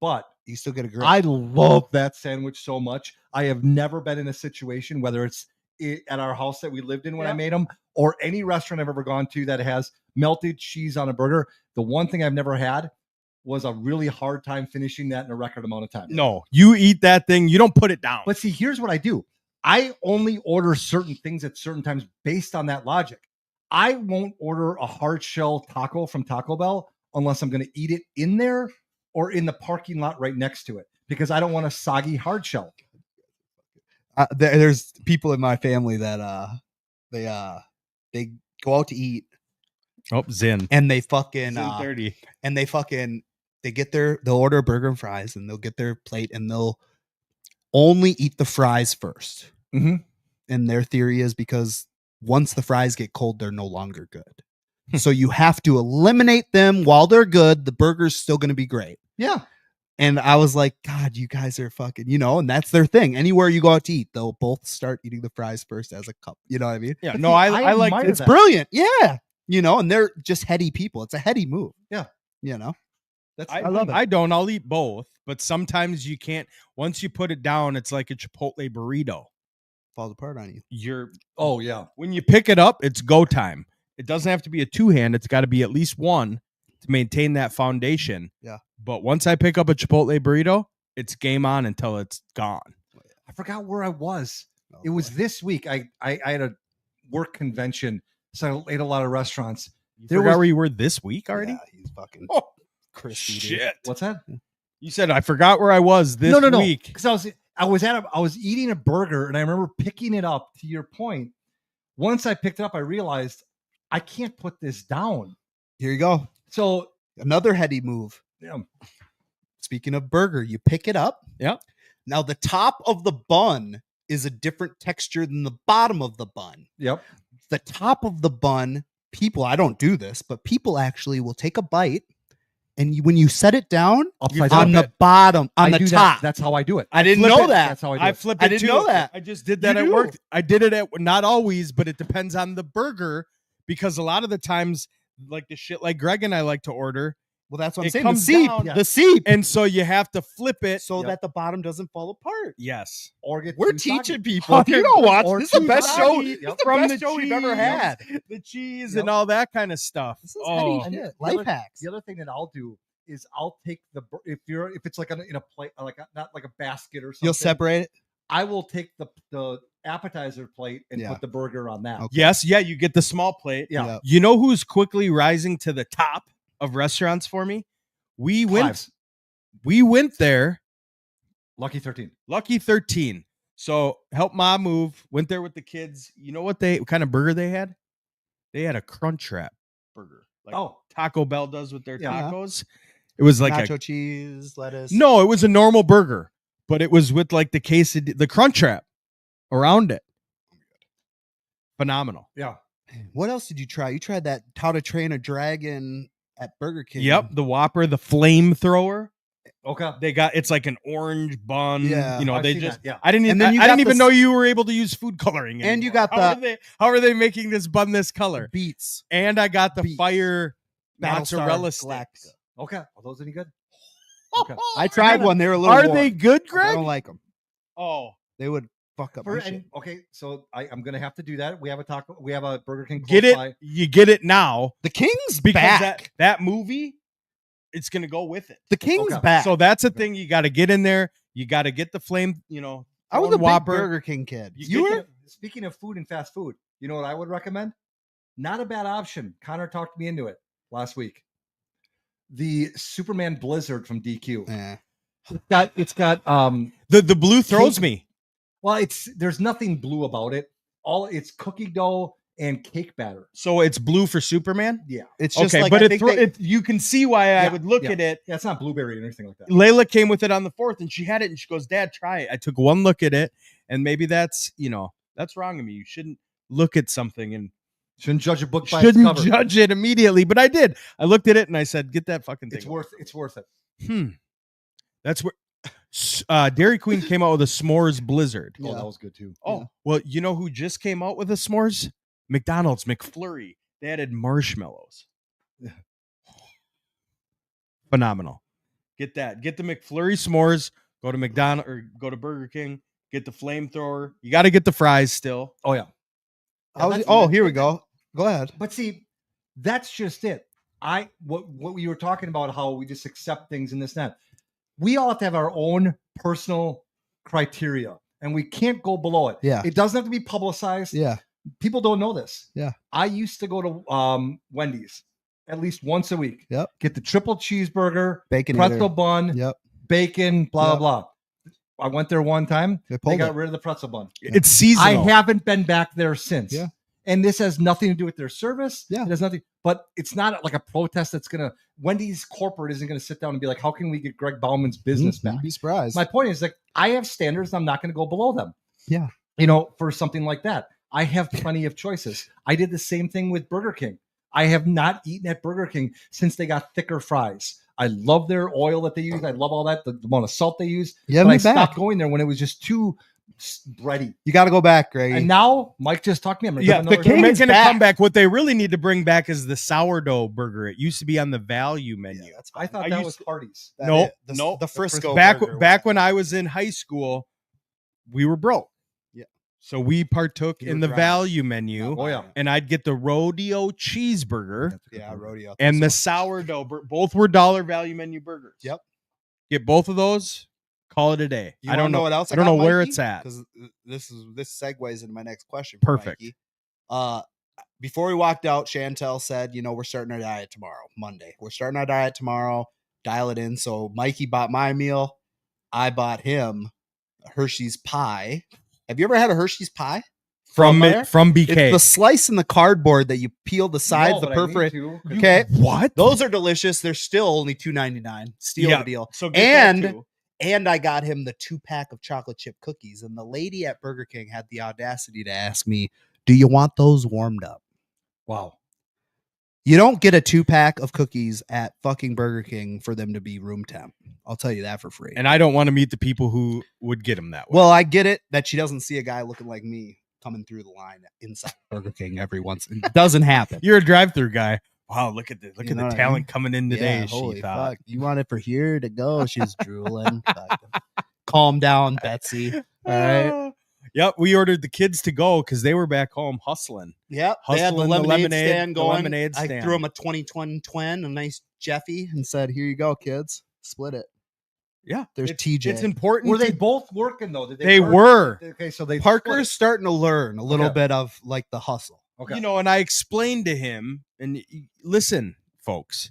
but You still get a grip. I love that sandwich so much. I have never been in a situation, whether it's at our house that we lived in when I Yeah. made them, or any restaurant I've ever gone to that has melted cheese on a burger. The one thing I've never had was a really hard time finishing that in a record amount of time. No, you eat that thing, you don't put it down. But see, here's what I do. I only order certain things at certain times based on that logic. I won't order a hard shell taco from Taco Bell unless I'm going to eat it in there or in the parking lot right next to it, because I don't want a soggy hard shell. There's people in my family that they go out to eat oh, Zin. and they fucking 30. and they'll order a burger and fries and they'll get their plate and they'll only eat the fries first. Mhm. And their theory is because once the fries get cold, they're no longer good. So you have to eliminate them while they're good. The burger's still going to be great. Yeah. And I was like, God, you guys are fucking, and that's their thing. Anywhere you go out to eat, they'll both start eating the fries first as a cup. You know what I mean? Yeah, But no, see, I like admire It's that. brilliant. Yeah. And they're just heady people. It's a heady move. Yeah. That's I love it. I don't. I'll eat both, but sometimes you can't. Once you put it down, it's like a Chipotle burrito. Falls apart on you. You're Oh yeah. when you pick it up, it's go time. It doesn't have to be a two-hand. It's got to be at least one to maintain that foundation. Yeah. But once I pick up a Chipotle burrito, it's game on until it's gone. I forgot where I was. Oh, It was boy. this week. I had a work convention, so I ate a lot of restaurants. You There forgot was- where you were this week already? Yeah, he's fucking Oh, crispy. dude. shit. What's that? You said I forgot where I was this no. week. Because I was eating a burger and I remember picking it up. To your point, once I picked it up, I realized I can't put this down. Here you go. So Another heady move. yeah, Speaking of burger, you pick it up. Yep. Now the top of the bun is a different texture than the bottom of the bun. yep. The top of the bun, I don't do this, but people actually will take a bite and when you set it down Upside on down. the bottom, on I the do top. that. That's how I do it. I didn't flip know it. that. That's how I do I it. flip I it didn't too. know that. I just did that You at do. work. I did it at not always, but it depends on the burger because a lot of the times, like the shit like Greg and I like to order, Well, that's what I'm It saying. The comes seep. down. Yeah. The seep. and so you have to flip it. So Yep. that the bottom doesn't fall apart. Yes, Or get We're too soggy. teaching people. If you don't watch, Or this is the too best show. soggy. This Yep. is the From best the show we've ever cheese. had. the cheese Yep. and all that kind of stuff. This is Oh, heady And shit. the Life other- hacks. The other thing that I'll do is I'll take if it's like in a plate, like not like a basket or something. You'll separate it. I will take the appetizer plate and Yeah. put the burger on that. Okay. yes, yeah, you get the small plate. Yeah. Yep. You know who's quickly rising to the top of restaurants for me? We went Clives. there, Lucky 13. Lucky 13. So help mom move. Went there with the kids. You know what kind of burger they had? They had a Crunch Wrap burger, like Oh, Taco Bell does with their Yeah. tacos. It was like Nacho cheese, lettuce. no, it was a normal burger, but it was with like the the Crunch Wrap around it. Phenomenal. yeah. What else did you try? You tried that How to Train a Dragon at Burger King. Yep, the Whopper, the flamethrower. Okay. They got it's like an orange bun. Yeah, you know I've they seen just. that, yeah. I didn't. And Even, then you I got didn't even the know you were able to use food coloring. And you anymore. got How are they making this bun this color? beets. And I got the Beets. fire Battlestar mozzarella Galactica. sticks. Okay. Are those any good? Okay. I tried one. They were a little. Are warm. they good, I Greg? don't like them. Oh, They would fuck up my shit. And, okay, so I'm gonna have to do that. We have a Burger King. get close it. by. You get it now The King's because back. that movie, it's gonna go with it. The King's Okay. back. So that's a thing you got to get in there. You got to get the flame. You know, I was a throwing big Whopper. Burger King kid. You You were? Speaking of food and fast food, you know what I would recommend? Not a bad option. Connor talked me into it last week. The Superman Blizzard from DQ. Eh. It's got The blue throws Cake. me. well, there's nothing blue about it. It's cookie dough and cake batter. So it's blue for Superman. Yeah. It's just Okay, like but I it, think thro- they- it you can see why I Yeah, would look yeah. at it. Yeah, it's not blueberry or anything like that. Layla came with it on the 4th and she had it and she goes, Dad, try it. I took one look at it and maybe that's wrong of me. You shouldn't look at something and Shouldn't judge a book by its shouldn't cover. judge it immediately. But I did. I looked at it and I said, get that fucking thing. It's worth it. That's where Dairy Queen came out with a s'mores blizzard. Oh, Yeah. that was good too. Oh, well, you know who just came out with a s'mores? McDonald's McFlurry. They added marshmallows. Yeah. Phenomenal. Get that. Get the McFlurry s'mores. Go to McDonald's or go to Burger King. Get the flamethrower. You got to get the fries still. Oh yeah. Here we go. Go ahead. But see, that's just it. What we were talking about, how we just accept things in this and that. We all have to have our own personal criteria, and we can't go below it. Yeah. It doesn't have to be publicized. Yeah. People don't know this. Yeah. I used to go to Wendy's at least once a week. Yep. Get the triple cheeseburger, Bacon. pretzel bun, Yep. bacon, blah, Yep. blah, blah. I went there one time. They They pulled got it. rid of the pretzel bun. It's seasonal. I haven't been back there since. Yeah. And this has nothing to do with their service. Yeah. It has nothing, but it's not like a protest that's Wendy's corporate isn't gonna sit down and be like, how can we get Greg Bauman's business You'd back? be surprised. My point is, like, I have standards and I'm not gonna go below them. Yeah. For something like that. I have plenty of choices. I did the same thing with Burger King. I have not eaten at Burger King since they got thicker fries. I love their oil that they use. I love all that, the amount of salt they use. You have But I me back. stopped going there when it was just too bready. You got to go back, Greg. And now Mike just talked to me. I'm gonna Yeah, give the another- King King is is going to back. come back. What they really need to bring back is the sourdough burger. It used to be on the value menu. that's I thought I that used was to- Hardee's. Nope, The, nope. The Frisco. back burger back was- when I was in high school, we were broke. Yeah. So we partook You in were the grinding. value menu, Oh, yeah. and I'd get the rodeo cheeseburger Yeah, rodeo. and the sourdough. Both were dollar value menu burgers. Yep. Get both of those. Call it a day. You I don't wanna know what else. I don't know where it's at. Because this segues into my next question. Perfect. Mikey. Before we walked out, Chantel said, we're starting our diet tomorrow, Monday. We're starting our diet tomorrow. Dial it in. So Mikey bought my meal. I bought him a Hershey's pie. Have you ever had a Hershey's pie? From there? BK. It's the slice in the cardboard that you peel the sides, No, the but I need perforate. to. Okay. What? Those are delicious. They're still only $2.99. Steal Yeah. the deal. So get that too. And I got him the 2-pack of chocolate chip cookies. And the lady at Burger King had the audacity to ask me, do you want those warmed up? Wow. You don't get a 2-pack of cookies at fucking Burger King for them to be room temp. I'll tell you that for free. And I don't want to meet the people who would get them that way. Well, I get it that she doesn't see a guy looking like me coming through the line inside Burger King every once. It doesn't happen. You're a drive-through guy. Wow, look at You the know what I talent mean? coming in today. Yeah, She holy thought. fuck. You want it for here to go? She's drooling. Calm down, Betsy. All right. Yep, we ordered the kids to go because they were back home hustling. Yep. They had the Hustling the lemonade, lemonade- stand the going. lemonade I stand. threw them a 2020 twin, a nice Jeffy, and said, here you go, kids. Split it. Yeah, There's it's, TJ. It's important. Were they to- both working though? Did They work? were. Okay, so they Parker's starting to learn a little Okay. bit of like the hustle. Okay. You know, and I explained to him, and listen, folks,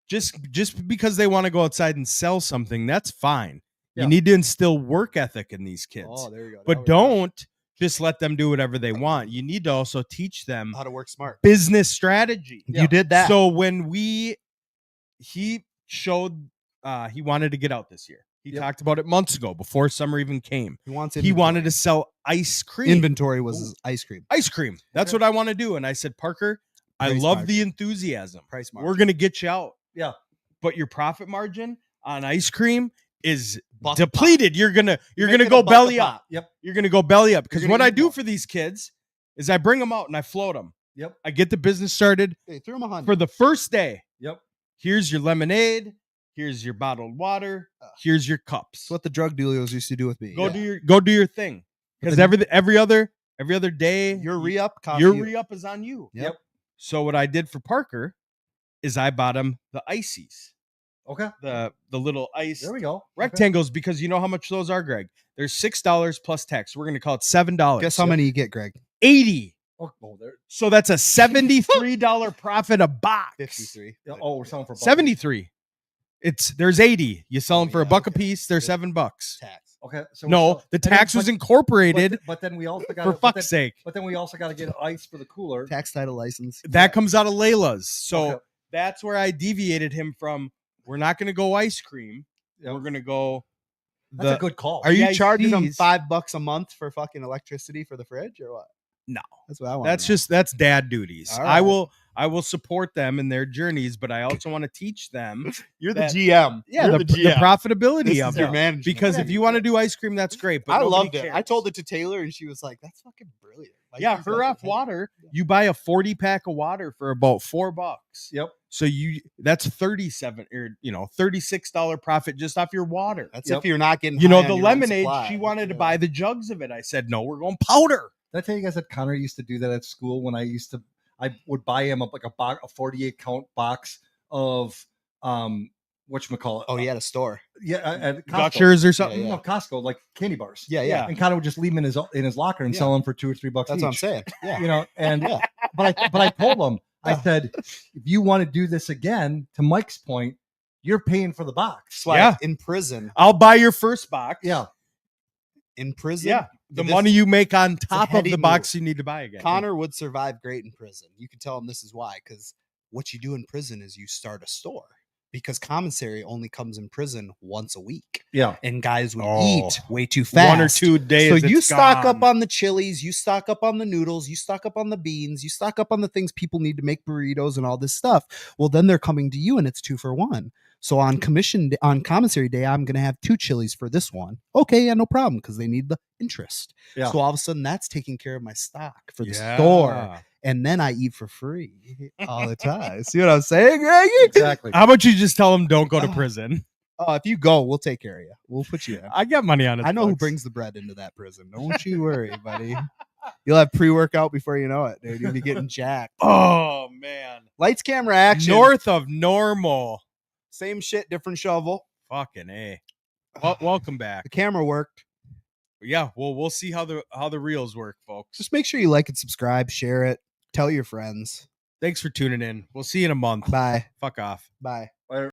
just because they want to go outside and sell something, that's fine. Yeah. You need to instill work ethic in these kids, Oh, there you go. but don't just let them do whatever they want. You need to also teach them How to work smart. business strategy. Yeah. You did that. So when he showed he wanted to get out this year. He Yep. talked about it months ago before summer even came. he wants He wanted to sell ice cream. inventory was his ice cream. Ice cream. That's Okay. what I want to do. And I said, Parker, I Price love margin. the enthusiasm. Price We're margin. gonna get you out. Yeah. But your profit margin on ice cream is Buck depleted. You're gonna Make gonna it go a buck a belly pop. up. Yep. You're gonna go belly up. Because gonna what I eat do more. for these kids is I bring them out and I float them. Yep. I get the business started Hey, threw him 100. for the first day. Yep. Here's your lemonade. Here's your bottled water. Here's your cups. That's what the drug dealers used to do with me. Go do your thing. Because then- every other day Your re-up, copy your you. re-up is on you. Yep. So what I did for Parker is I bought him the ices, Okay. the little ice There we go. Okay. rectangles, because you know how much those are, Greg. They're $6 plus tax. We're gonna call it $7. Guess how many you get, Greg? 80. Oh, there. So that's a $73 profit a box. 53. Yeah, oh, we're selling for bucks. 73. There's 80. You sell them for a yeah, buck a okay. piece. They're Good. $7. Tax. Okay. So No, the tax was incorporated But then we also got for fuck's sake. But then we also got to get ice for the cooler. Tax title license. That comes out of Layla's. So Okay. that's where I deviated him from. We're not going to go ice cream. Yep. We're going to go. That's a good call. Are you the charging them ICs. $5 a month for fucking electricity for the fridge or what? No. That's what I want. That's dad duties. All I will support them in their journeys, but I also want to teach them. You're that- GM. Yeah, You're the GM. profitability This of is your it. management. Because if you want to do ice cream, that's great. But I nobody loved it. cares. I told it to Taylor, and she was like, "That's fucking brilliant." Like, Yeah, she's her like, off "Hey." water. You buy a 40 pack of water for about $4. Yep. So that's $36 profit just off your water. That's Yep. if you're not getting. You know, high the on your own lemonade, supply. she wanted to Yeah. buy the jugs of it. I said, no, we're going powder. Did I tell you guys that Connor used to do that at school when I would buy him a 48 count box of whatchamacallit. Oh, he had a store. Yeah, at Costco. Gushers or something. No, Costco, like candy bars. Yeah, Yeah. And Connor would just leave them in his locker and Yeah. sell them for $2 or $3 That's each. what I'm saying. Yeah. You know, and Yeah. but I told him, I said, if you want to do this again, to Mike's point, you're paying for the box. That's why Yeah. in prison. I'll buy your first box. Yeah. In prison. Yeah. The this- money you make on top of heady the box you need to buy again. Connor would survive great in prison. You can tell him this is why, because what you do in prison is you start a store. Because commissary only comes in prison once a week, Yeah. and guys would Oh. eat way too fast. 1 or 2 days. So you it's stock gone. up on the chilies, you stock up on the noodles, you stock up on the beans, you stock up on the things people need to make burritos and all this stuff. Well, then they're coming to you, and it's 2 for 1. So on commissary day, I'm going to have 2 chilies for this one. Okay, yeah, no problem, because they need the interest. Yeah. So all of a sudden, that's taking care of my stock for the Yeah. store, and then I eat for free all the time. See what I'm saying, Greggy? Exactly. How about you just tell them don't go to prison? Oh, if you go, we'll take care of you. We'll put you in. I got money on it. I know who brings the bread into that prison. Don't you worry, buddy. You'll have pre-workout before you know it, dude. You'll be getting jacked. Oh man. Lights, camera, action. North of normal. Same shit, different shovel. Fucking A. Welcome back. The camera worked. Yeah, well, we'll see how the reels work, folks. Just make sure you like and subscribe, share it, tell your friends. Thanks for tuning in. We'll see you in a month. Bye. Fuck off. Bye.